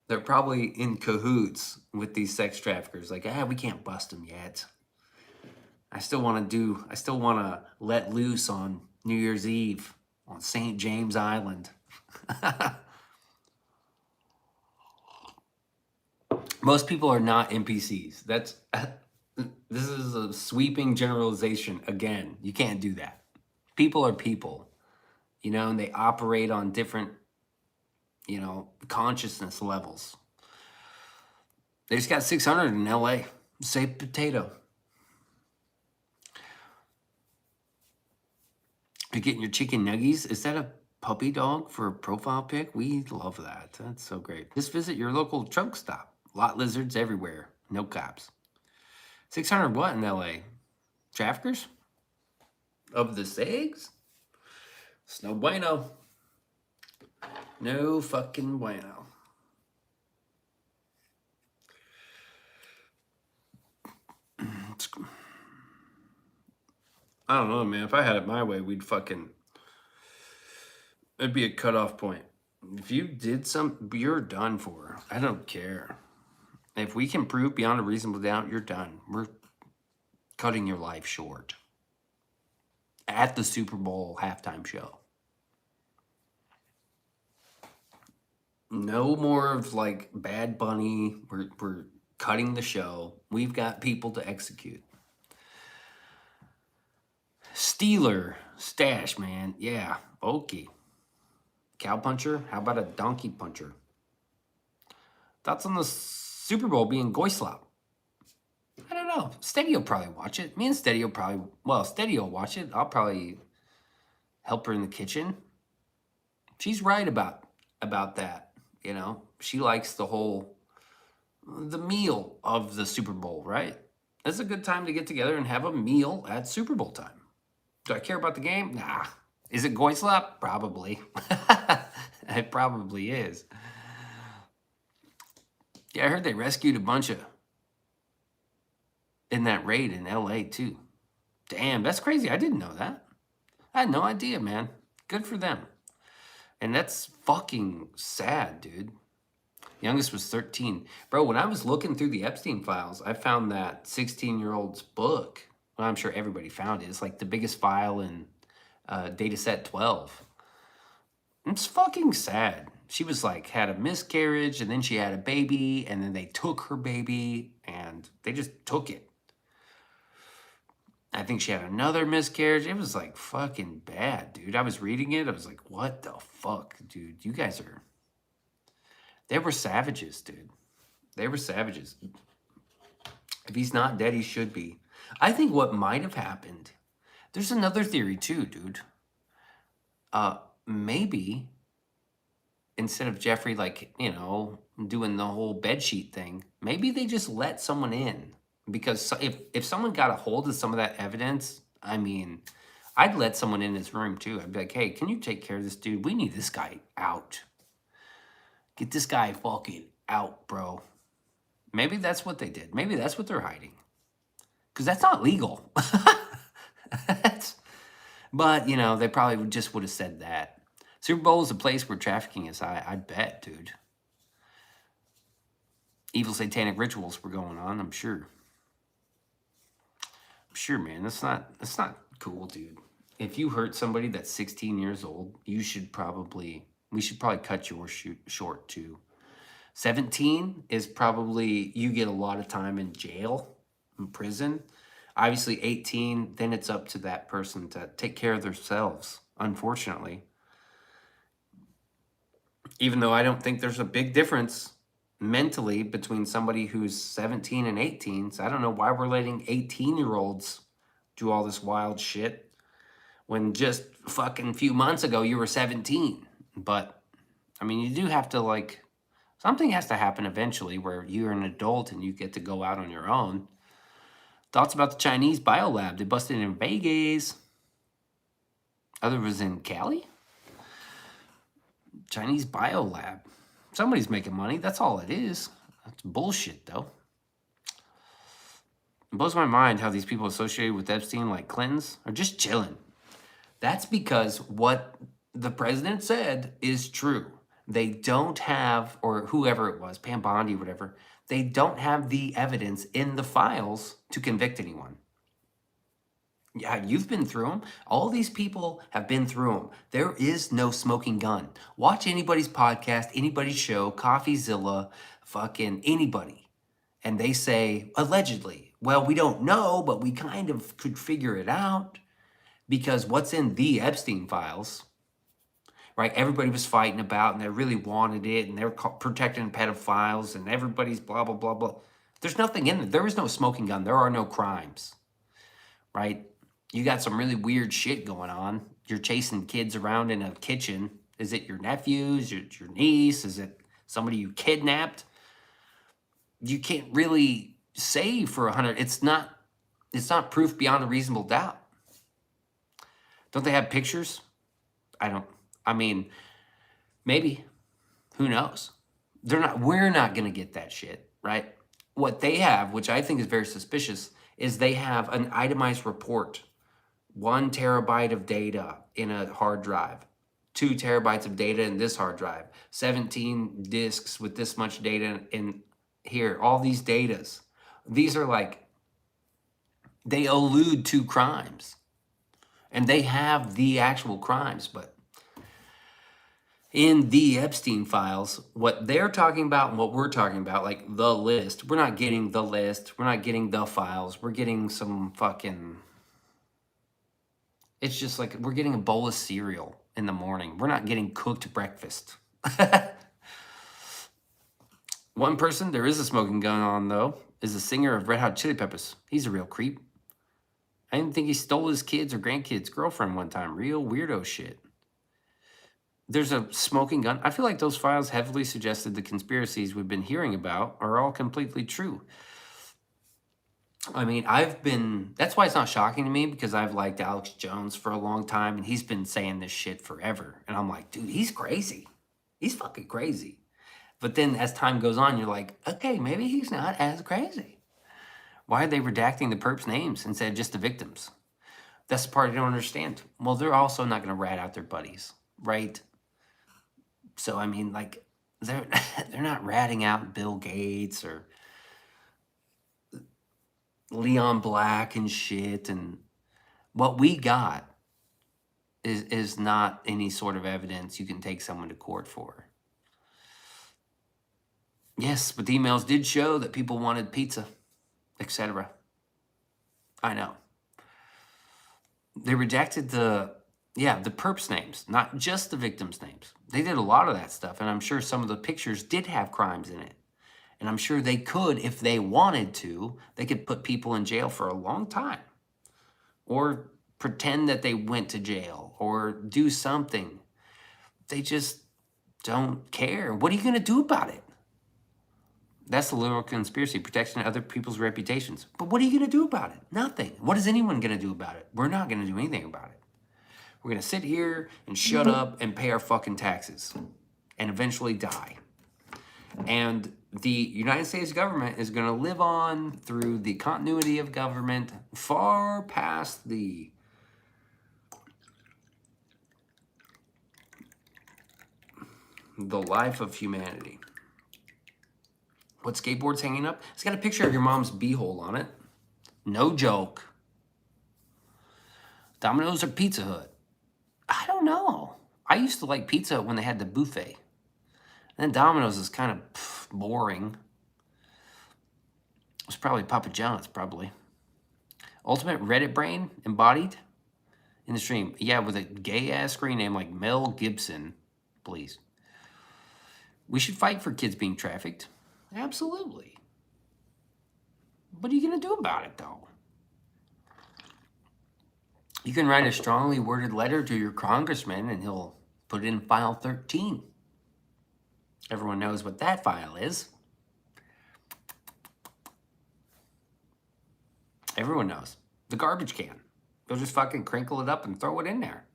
They're probably in cahoots with these sex traffickers. Like, we can't bust them yet. I still want to let loose on New Year's Eve on St. James Island. Most people are not NPCs. This is a sweeping generalization. Again, you can't do that. People are people, and they operate on different, consciousness levels. They just got 600 in LA. Say potato. You're getting your chicken nuggies. Is that a puppy dog for a profile pic? We love that. That's so great. Just visit your local trunk stop. Lot lizards everywhere. No cops. 600 what in LA? Traffickers? Of the SEGs? It's no bueno. No fucking bueno. I don't know, man. If I had it my way, it'd be a cutoff point. If you did you're done for. I don't care. If we can prove beyond a reasonable doubt, you're done. We're cutting your life short. At the Super Bowl halftime show. No more of like Bad Bunny. We're cutting the show. We've got people to execute. Steeler stash, man. Yeah, okay. Cow puncher? How about a donkey puncher? Thoughts on the Super Bowl being Goyslop? I don't know. Steady will probably watch it. Me and Steady will probably, well, Steady will watch it. I'll probably help her in the kitchen. She's right about that. You know, she likes the meal of the Super Bowl, right? It's a good time to get together and have a meal at Super Bowl time. Do I care about the game? Nah. Is it Goislap? Probably. It probably is. Yeah, I heard they rescued a bunch of in that raid in LA too. Damn, that's crazy. I didn't know that. I had no idea, man. Good for them. And that's fucking sad, dude. Youngest was 13. Bro, when I was looking through the Epstein files, I found that 16-year-old's book. Well, I'm sure everybody found it. It's like the biggest file in data set 12. It's fucking sad. She was like, had a miscarriage, and then she had a baby, and then they took her baby, and they just took it. I think she had another miscarriage. It was like fucking bad, dude. I was reading it. I was like, what the fuck, dude? You guys are... They were savages, dude. They were savages. If he's not dead, he should be. I think what might have happened... There's another theory too, dude. Maybe instead of Jeffrey, like, you know, doing the whole bedsheet thing, maybe they just let someone in. Because if someone got a hold of some of that evidence, I mean, I'd let someone in his room too. I'd be like, hey, can you take care of this dude? We need this guy out. Get this guy fucking out, bro. Maybe that's what they did. Maybe that's what they're hiding. Because that's not legal. But, you know, they probably just would have said that. Super Bowl is a place where trafficking is high. I bet, dude. Evil satanic rituals were going on, I'm sure. I'm sure, man. That's not cool, dude. If you hurt somebody that's 16 years old, we should probably cut yours short too. 17 is probably, you get a lot of time in jail, in prison. Obviously 18, then it's up to that person to take care of themselves, unfortunately. Even though I don't think there's a big difference mentally between somebody who's 17 and 18. So I don't know why we're letting 18-year-olds do all this wild shit when just fucking few months ago you were 17. But, I mean, you do have to, like, something has to happen eventually where you're an adult and you get to go out on your own. Thoughts about the Chinese biolab? They busted in Vegas. Other was in Cali? Chinese biolab. Somebody's making money. That's all it is. That's bullshit, though. It blows my mind how these people associated with Epstein, like Clintons, are just chilling. That's because what the president said is true. They don't have, or whoever it was, Pam Bondi, whatever, they don't have the evidence in the files to convict anyone. Yeah, you've been through them. All these people have been through them. There is no smoking gun. Watch anybody's podcast, anybody's show, CoffeeZilla, fucking anybody. And they say, allegedly. Well, we don't know, but we kind of could figure it out. Because what's in the Epstein files, right? Everybody was fighting about and they really wanted it and they're protecting pedophiles and everybody's blah, blah, blah, blah. There's nothing in there. There is no smoking gun. There are no crimes, right? You got some really weird shit going on. You're chasing kids around in a kitchen. Is it your nephews, your niece? Is it somebody you kidnapped? You can't really say for 100. It's not proof beyond a reasonable doubt. Don't they have pictures? I mean, maybe. Who knows? We're not going to get that shit, right? What they have, which I think is very suspicious, is they have an itemized report. 1 terabyte of data in a hard drive, 2 terabytes of data in this hard drive, 17 disks with this much data in here, all these datas. These are like, they allude to crimes and they have the actual crimes, but in the Epstein files, what they're talking about and what we're talking about, like the list, we're not getting the list, we're not getting the files, we're getting some fucking... It's just like we're getting a bowl of cereal in the morning. We're not getting cooked breakfast. One person, there is a smoking gun on, though. is the singer of Red Hot Chili Peppers. He's a real creep. I didn't think he stole his kids or grandkids' girlfriend one time. Real weirdo shit. There's a smoking gun. I feel like those files heavily suggested the conspiracies we've been hearing about are all completely true. I mean, that's why it's not shocking to me, because I've liked Alex Jones for a long time and he's been saying this shit forever. And I'm like, dude, he's crazy. He's fucking crazy. But then as time goes on, you're like, okay, maybe he's not as crazy. Why are they redacting the perps' names instead of just the victims? That's the part I don't understand. Well, they're also not going to rat out their buddies, right? So, I mean, like, they're not ratting out Bill Gates or Leon Black and shit. And what we got is not any sort of evidence you can take someone to court for. Yes, but the emails did show that people wanted pizza, etc. I know. They rejected the perps names, not just the victims' names. They did a lot of that stuff, and I'm sure some of the pictures did have crimes in it. And I'm sure they could, if they wanted to, they could put people in jail for a long time. Or pretend that they went to jail, or do something. They just don't care. What are you going to do about it? That's the literal conspiracy, protection of other people's reputations. But what are you going to do about it? Nothing. What is anyone going to do about it? We're not going to do anything about it. We're going to sit here and shut up and pay our fucking taxes and eventually die. And the United States government is going to live on through the continuity of government far past the life of humanity. What skateboard's hanging up? It's got a picture of your mom's beehole on it. No joke. Domino's or Pizza Hut? I don't know. I used to like Pizza Hut when they had the buffet. And then Domino's is kind of boring. It's probably Papa John's, probably. Ultimate Reddit brain embodied in the stream. Yeah, with a gay-ass screen name like Mel Gibson. Please. We should fight for kids being trafficked. Absolutely. What are you going to do about it, though? You can write a strongly worded letter to your congressman and he'll put it in file 13. Everyone knows what that file is. Everyone knows. The garbage can. They'll just fucking crinkle it up and throw it in there.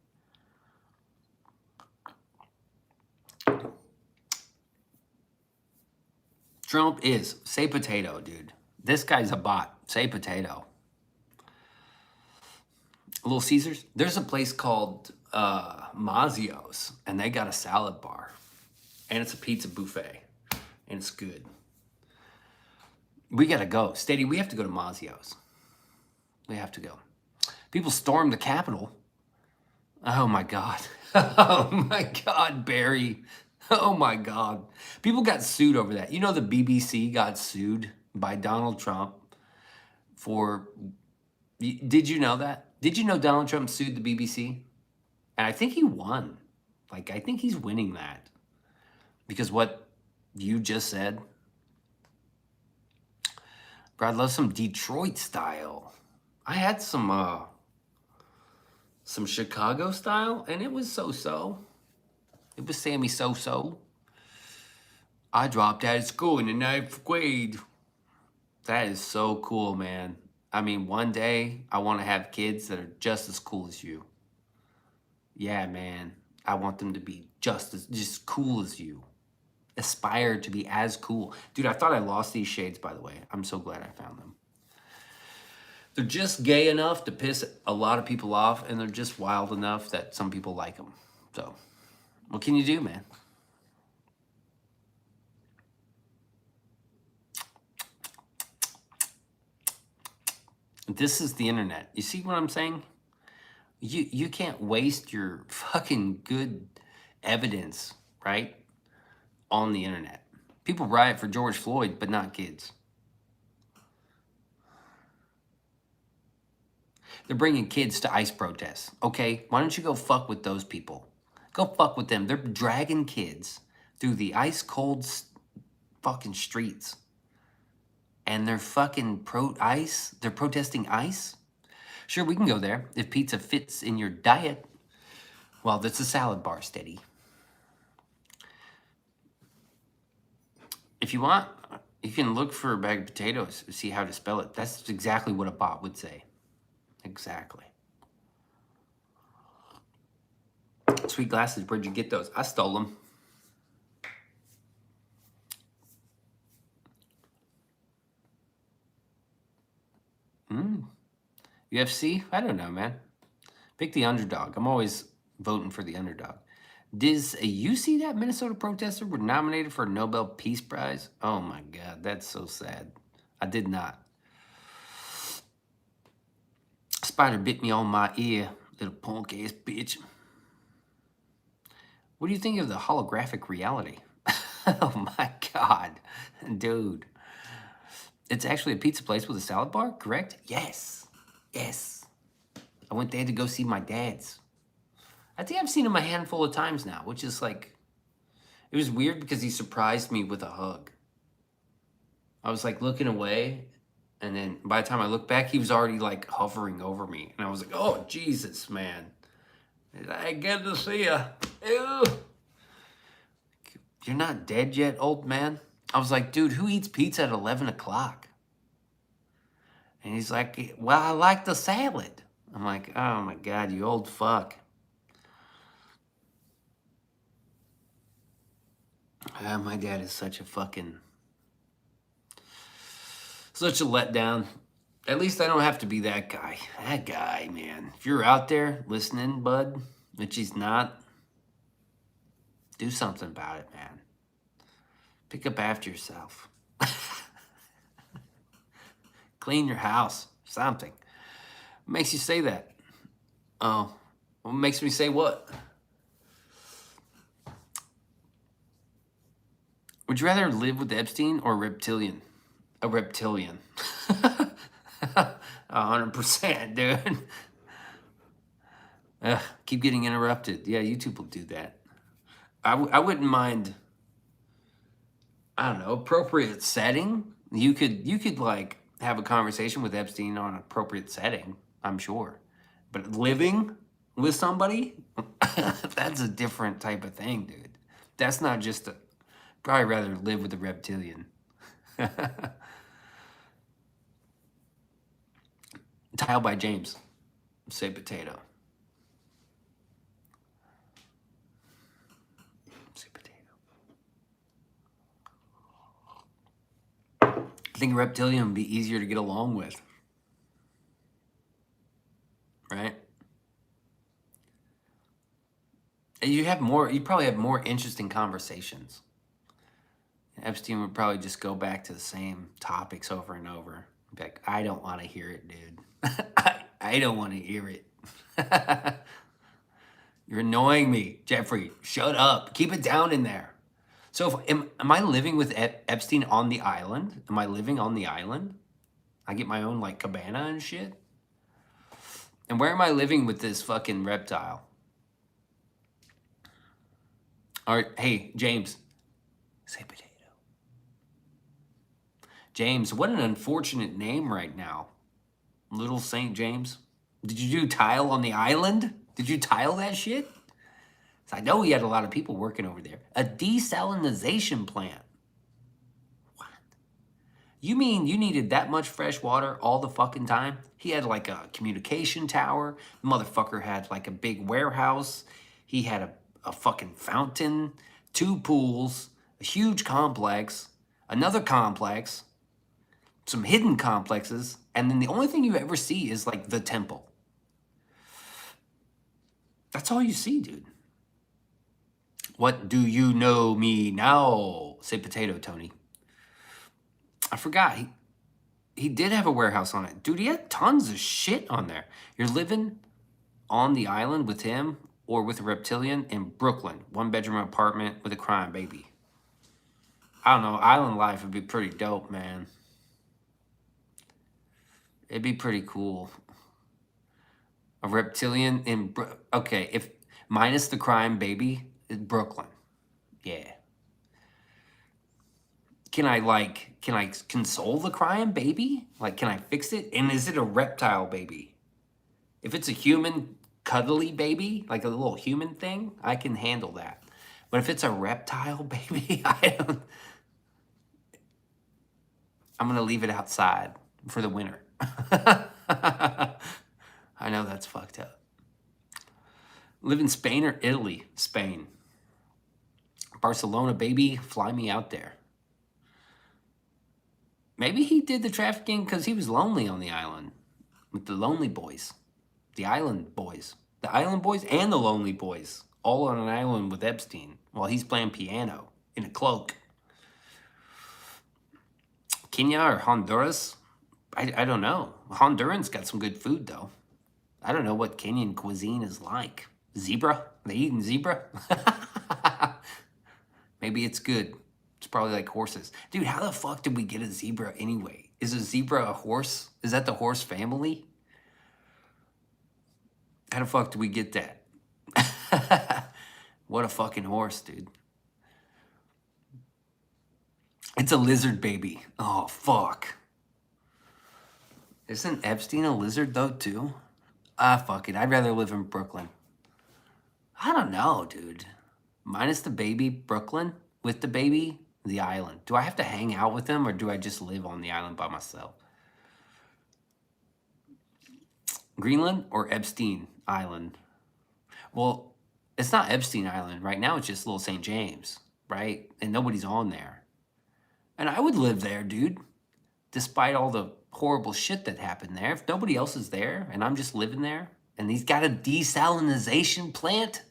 Trump is. Say potato, dude. This guy's a bot. Say potato. Little Caesars. There's a place called Mazio's, and they got a salad bar. And it's a pizza buffet. And it's good. We gotta go. Steady, we have to go to Mazio's. We have to go. People stormed the Capitol. Oh my God. Oh my God, Barry. Oh my God. People got sued over that. You know the BBC got sued by Donald Trump for... Did you know that? Did you know Donald Trump sued the BBC? And I think he won. Like, I think he's winning that. Because what you just said. Bro, I love some Detroit style. I had some Chicago style, and it was so-so. It was Sammy so-so. I dropped out of school in the 9th grade. That is so cool, man. I mean, one day, I want to have kids that are just as cool as you. Yeah, man. I want them to be just cool as you. Aspire to be as cool. Dude, I thought I lost these shades, by the way. I'm so glad I found them. They're just gay enough to piss a lot of people off, and they're just wild enough that some people like them. So, what can you do, man? This is the internet. You see what I'm saying? You can't waste your fucking good evidence, right, on the internet. People riot for George Floyd, but not kids. They're bringing kids to ICE protests, okay? Why don't you go fuck with those people? Go fuck with them. They're dragging kids through the ice-cold fucking streets. and they're fucking they're protesting ICE. Sure, we can go there if pizza fits in your diet. Well, that's a salad bar, steady. If you want, you can look for a bag of potatoes, see how to spell it. That's exactly what a bot would say. Exactly. Sweet glasses, where'd you get those? I stole them. UFC? I don't know, man. Pick the underdog. I'm always voting for the underdog. Did you see that Minnesota protester were nominated for a Nobel Peace Prize? Oh my God, that's so sad. I did not. Spider bit me on my ear, little punk ass bitch. What do you think of the holographic reality? Oh my God, dude. It's actually a pizza place with a salad bar, correct? Yes. Yes. I went there to go see my dad's. I think I've seen him a handful of times now, which is like, it was weird because he surprised me with a hug. I was like looking away, and then by the time I looked back, he was already like hovering over me. And I was like, oh, Jesus, man. I good to see you. Ew. You're not dead yet, old man? I was like, dude, who eats pizza at 11 o'clock? And he's like, well, I like the salad. I'm like, oh my God, you old fuck. My dad is such a letdown. At least I don't have to be that guy. That guy, man. If you're out there listening, bud, which he's not, do something about it, man. Pick up after yourself. Clean your house. Something. What makes you say that? Oh, what makes me say what? Would you rather live with Epstein or a reptilian? A reptilian. 100%, dude. Keep getting interrupted. Yeah, YouTube will do that. I wouldn't mind, I don't know, appropriate setting. You could like have a conversation with Epstein on an appropriate setting, I'm sure. But living with somebody, that's a different type of thing, dude. That's not just probably rather live with a reptilian. Tile by James. Say potato. Say potato. I think a reptilian would be easier to get along with. Right? And you probably have more interesting conversations. Epstein would probably just go back to the same topics over and over. Be like, I don't want to hear it, dude. I don't want to hear it. You're annoying me, Jeffrey. Shut up. Keep it down in there. So am I living with Epstein on the island? Am I living on the island? I get my own like cabana and shit? And where am I living with this fucking reptile? All right, hey, James. Say potato. James, what an unfortunate name right now. Little St. James. Did you do tile on the island? Did you tile that shit? So I know he had a lot of people working over there. A desalinization plant. What? You mean you needed that much fresh water all the fucking time? He had like a communication tower. The motherfucker had like a big warehouse. He had a fucking fountain, 2 pools, a huge complex, another complex, some hidden complexes, and then the only thing you ever see is like the temple. That's all you see, dude. What do you know me now? Say potato, Tony. I forgot. He did have a warehouse on it. Dude, he had tons of shit on there. You're living on the island with him or with a reptilian in Brooklyn. 1-bedroom apartment with a crying baby. I don't know. Island life would be pretty dope, man. It'd be pretty cool. A reptilian in okay, if minus the crime baby, Brooklyn. Yeah. can I console the crying baby? Like, can I fix it? And is it a reptile baby? If it's a human cuddly baby, like a little human thing, I can handle that. But if it's a reptile baby, I'm gonna leave it outside for the winter. I know that's fucked up. Live in Spain or Italy? Spain. Barcelona, baby, fly me out there. Maybe he did the trafficking because he was lonely on the island with the lonely boys, the island boys, and the lonely boys, all on an island with Epstein while he's playing piano in a cloak. Kenya or Honduras? I don't know. Hondurans got some good food though. I don't know what Kenyan cuisine is like. Zebra? They eating zebra? Maybe it's good. It's probably like horses. Dude, how the fuck did we get a zebra anyway? Is a zebra a horse? Is that the horse family? How the fuck did we get that? What a fucking horse, dude. It's a lizard baby. Oh, fuck. Isn't Epstein a lizard though, too? Ah, fuck it. I'd rather live in Brooklyn. I don't know, dude. Minus the baby, Brooklyn. With the baby, the island. Do I have to hang out with them or do I just live on the island by myself? Greenland or Epstein Island? Well, it's not Epstein Island. Right now it's just Little St. James, right? And nobody's on there. And I would live there, dude. Despite all the horrible shit that happened there. If nobody else is there and I'm just living there and he's got a desalinization plant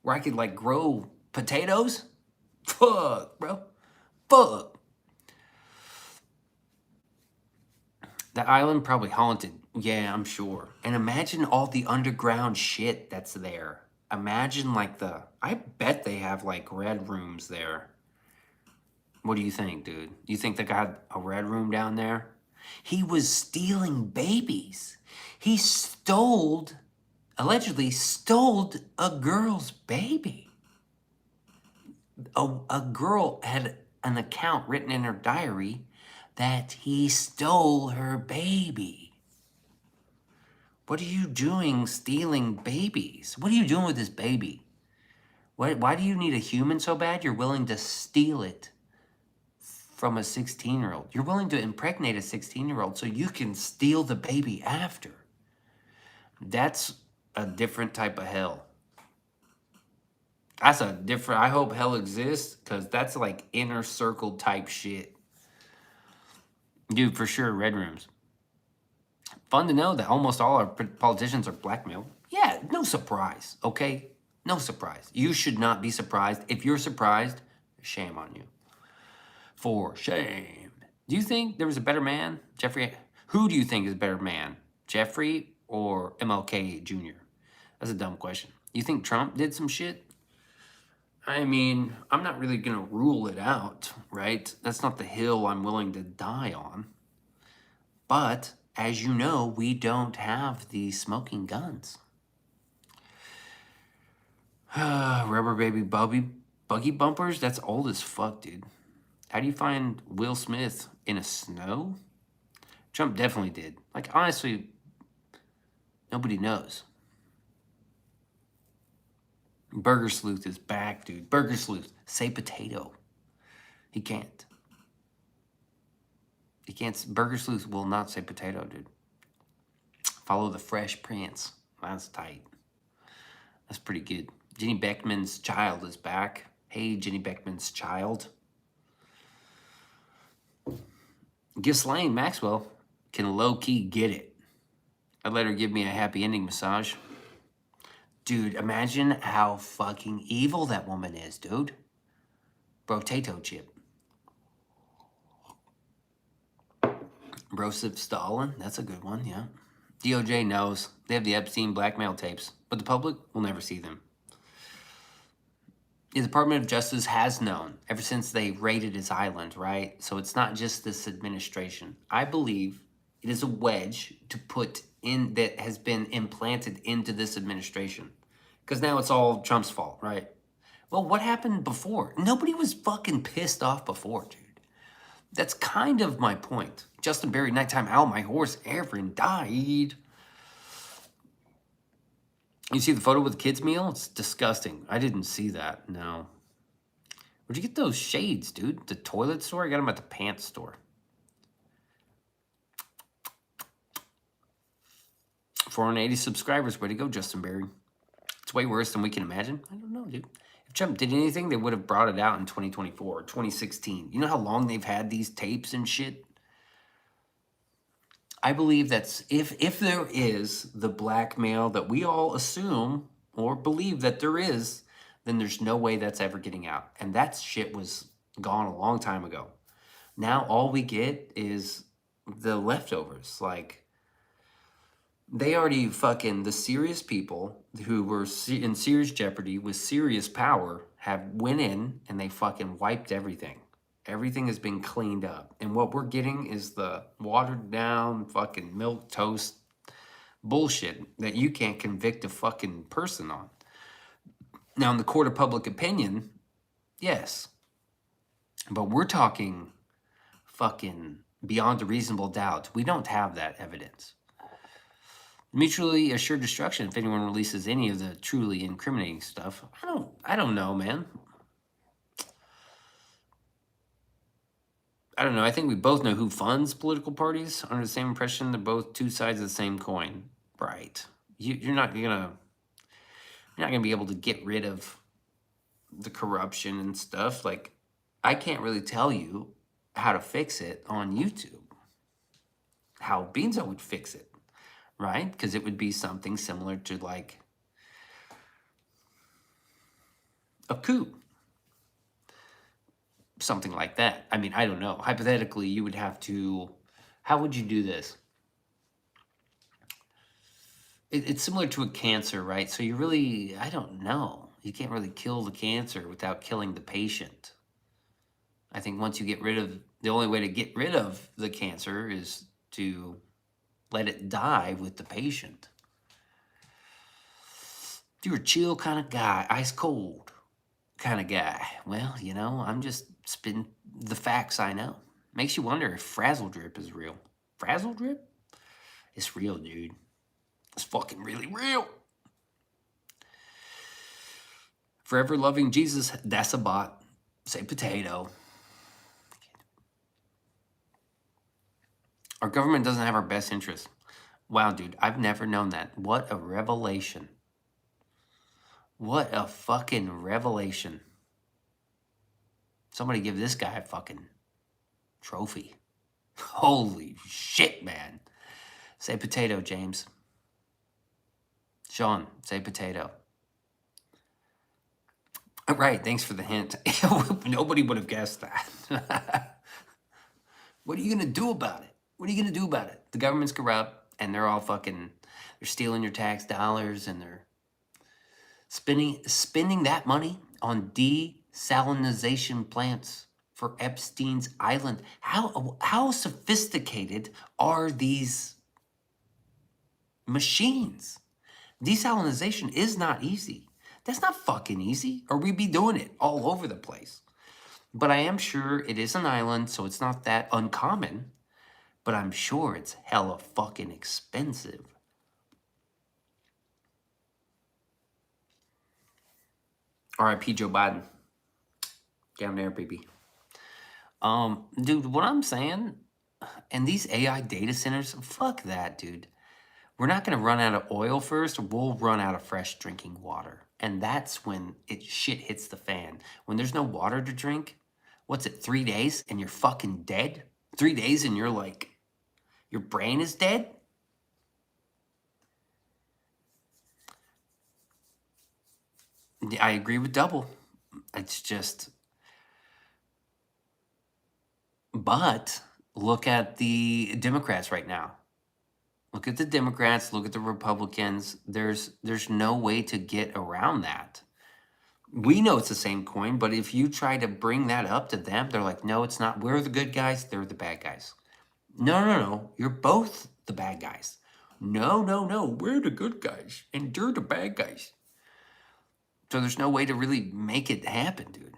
where I could like grow potatoes? Fuck, bro. Fuck. That island probably haunted. Yeah, I'm sure. And imagine all the underground shit that's there. Imagine like I bet they have like red rooms there. What do you think, dude? You think they got a red room down there? He was stealing babies. He allegedly stole a girl's baby. A girl had an account written in her diary that he stole her baby. What are you doing stealing babies? What are you doing with this baby? Why do you need a human so bad you're willing to steal it from a 16-year-old? You're willing to impregnate a 16-year-old so you can steal the baby after. That's a different type of hell. That's a different, I hope hell exists because that's like inner circle type shit. Dude, for sure, red rooms. Fun to know that almost all our politicians are blackmailed. Yeah, no surprise, okay? No surprise. You should not be surprised. If you're surprised, shame on you. For shame. Do you think there was a better man? Jeffrey, who do you think is a better man? Jeffrey or MLK Jr.? That's a dumb question. You think Trump did some shit? I mean, I'm not really going to rule it out, right? That's not the hill I'm willing to die on. But, as you know, we don't have the smoking guns. Rubber baby buggy bumpers? That's old as fuck, dude. How do you find Will Smith in a snow? Trump definitely did. Like, honestly, nobody knows. Burger Sleuth is back, dude. Burger Sleuth, say potato. He can't. He can't. Burger Sleuth will not say potato, dude. Follow the Fresh Prince. That's tight. That's pretty good. Jenny Beckman's child is back. Hey, Jenny Beckman's child. Ghislaine Maxwell can low-key get it. I'd let her give me a happy ending massage. Dude, imagine how fucking evil that woman is, dude. Potato chip. Broseph Stalin, that's a good one, yeah. DOJ knows. They have the Epstein blackmail tapes, but the public will never see them. The Department of Justice has known ever since they raided his island, right? So it's not just this administration. I believe it is a wedge to put in that has been implanted into this administration. Because now it's all Trump's fault, right? Well, what happened before? Nobody was fucking pissed off before, dude. That's kind of my point. Justin Berry, Nighttime Owl, my horse, Aaron died. You see the photo with the kids' meal? It's disgusting. I didn't see that, no. Where'd you get those shades, dude? The toilet store? I got them at the pants store. 480 subscribers. Way to go, Justin Berry. It's way worse than we can imagine. I don't know, dude. If Trump did anything, they would have brought it out in 2024 or 2016. You know how long they've had these tapes and shit? I believe that's if there is the blackmail that we all assume or believe that there is, then there's no way that's ever getting out. And that shit was gone a long time ago. Now all we get is the leftovers. Like, they already fucking, the serious people who were in serious jeopardy with serious power have went in and they fucking wiped everything. Everything has been cleaned up. And what we're getting is the watered down fucking milk toast bullshit that you can't convict a fucking person on. Now, in the court of public opinion, yes. But we're talking fucking beyond a reasonable doubt. We don't have that evidence. Mutually assured destruction if anyone releases any of the truly incriminating stuff. I don't know, man. I don't know. I think we both know who funds political parties under the same impression they're both two sides of the same coin. Right. You're not gonna be able to get rid of the corruption and stuff. Like, I can't really tell you how to fix it on YouTube. How Beanso would fix it. Right? Because it would be something similar to like a coup. Something like that. I mean, I don't know. Hypothetically, you would have to, how would you do this? It's similar to a cancer, right? So you really, I don't know. You can't really kill the cancer without killing the patient. I think once you get rid of, the only way to get rid of the cancer is to let it die with the patient. If you're a chill kind of guy, ice cold kind of guy, well, you know, I'm just spitting the facts I know. Makes you wonder if Frazzle Drip is real. Frazzle Drip? It's real, dude. It's fucking really real. Forever loving Jesus, that's a bot. Say potato. Our government doesn't have our best interests. Wow, dude, I've never known that. What a revelation. What a fucking revelation. Somebody give this guy a fucking trophy. Holy shit, man. Say potato, James. Sean, say potato. Right, thanks for the hint. Nobody would have guessed that. What are you going to do about it? What are you going to do about it? The government's corrupt, and they're all fucking, they're stealing your tax dollars, and they're spending that money on desalinization plants for Epstein's Island. How sophisticated are these machines? Desalinization is not easy. That's not fucking easy, or we'd be doing it all over the place. But I am sure it is an island, so it's not that uncommon. But I'm sure it's hella fucking expensive. R.I.P. Joe Biden. Down there, baby. Dude, what I'm saying, and these AI data centers, fuck that, dude. We're not going to run out of oil first. We'll run out of fresh drinking water. And that's when shit hits the fan. When there's no water to drink, what's it, 3 days and you're fucking dead? 3 days and you're like, your brain is dead? I agree with Double. It's just, but look at the Democrats right now. Look at the Democrats, look at the Republicans. There's no way to get around that. We know it's the same coin, but if you try to bring that up to them, they're like, no, it's not. We're the good guys, they're the bad guys. No. You're both the bad guys. No. We're the good guys, and you're the bad guys. So there's no way to really make it happen, dude.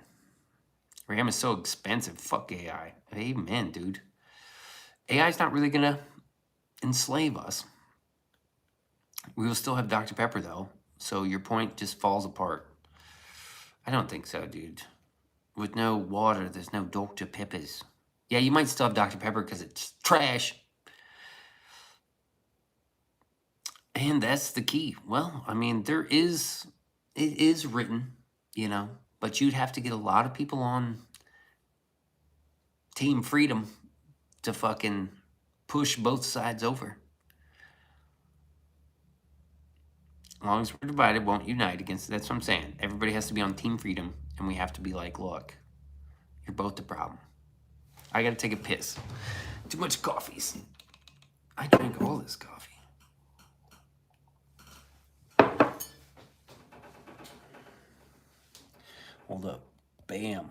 RAM is so expensive. Fuck AI. Amen, dude. AI's not really gonna enslave us. We will still have Dr. Pepper, though. So your point just falls apart. I don't think so, dude. With no water, there's no Dr. Peppers. Yeah, you might still have Dr. Pepper because it's trash. And that's the key. Well, I mean, it is written, you know, but you'd have to get a lot of people on Team Freedom to fucking push both sides over. As long as we're divided, won't unite against it. That's what I'm saying. Everybody has to be on Team Freedom, and we have to be like, look, you're both the problem. I gotta take a piss. Too much coffees. I drank all this coffee. Hold up. Bam.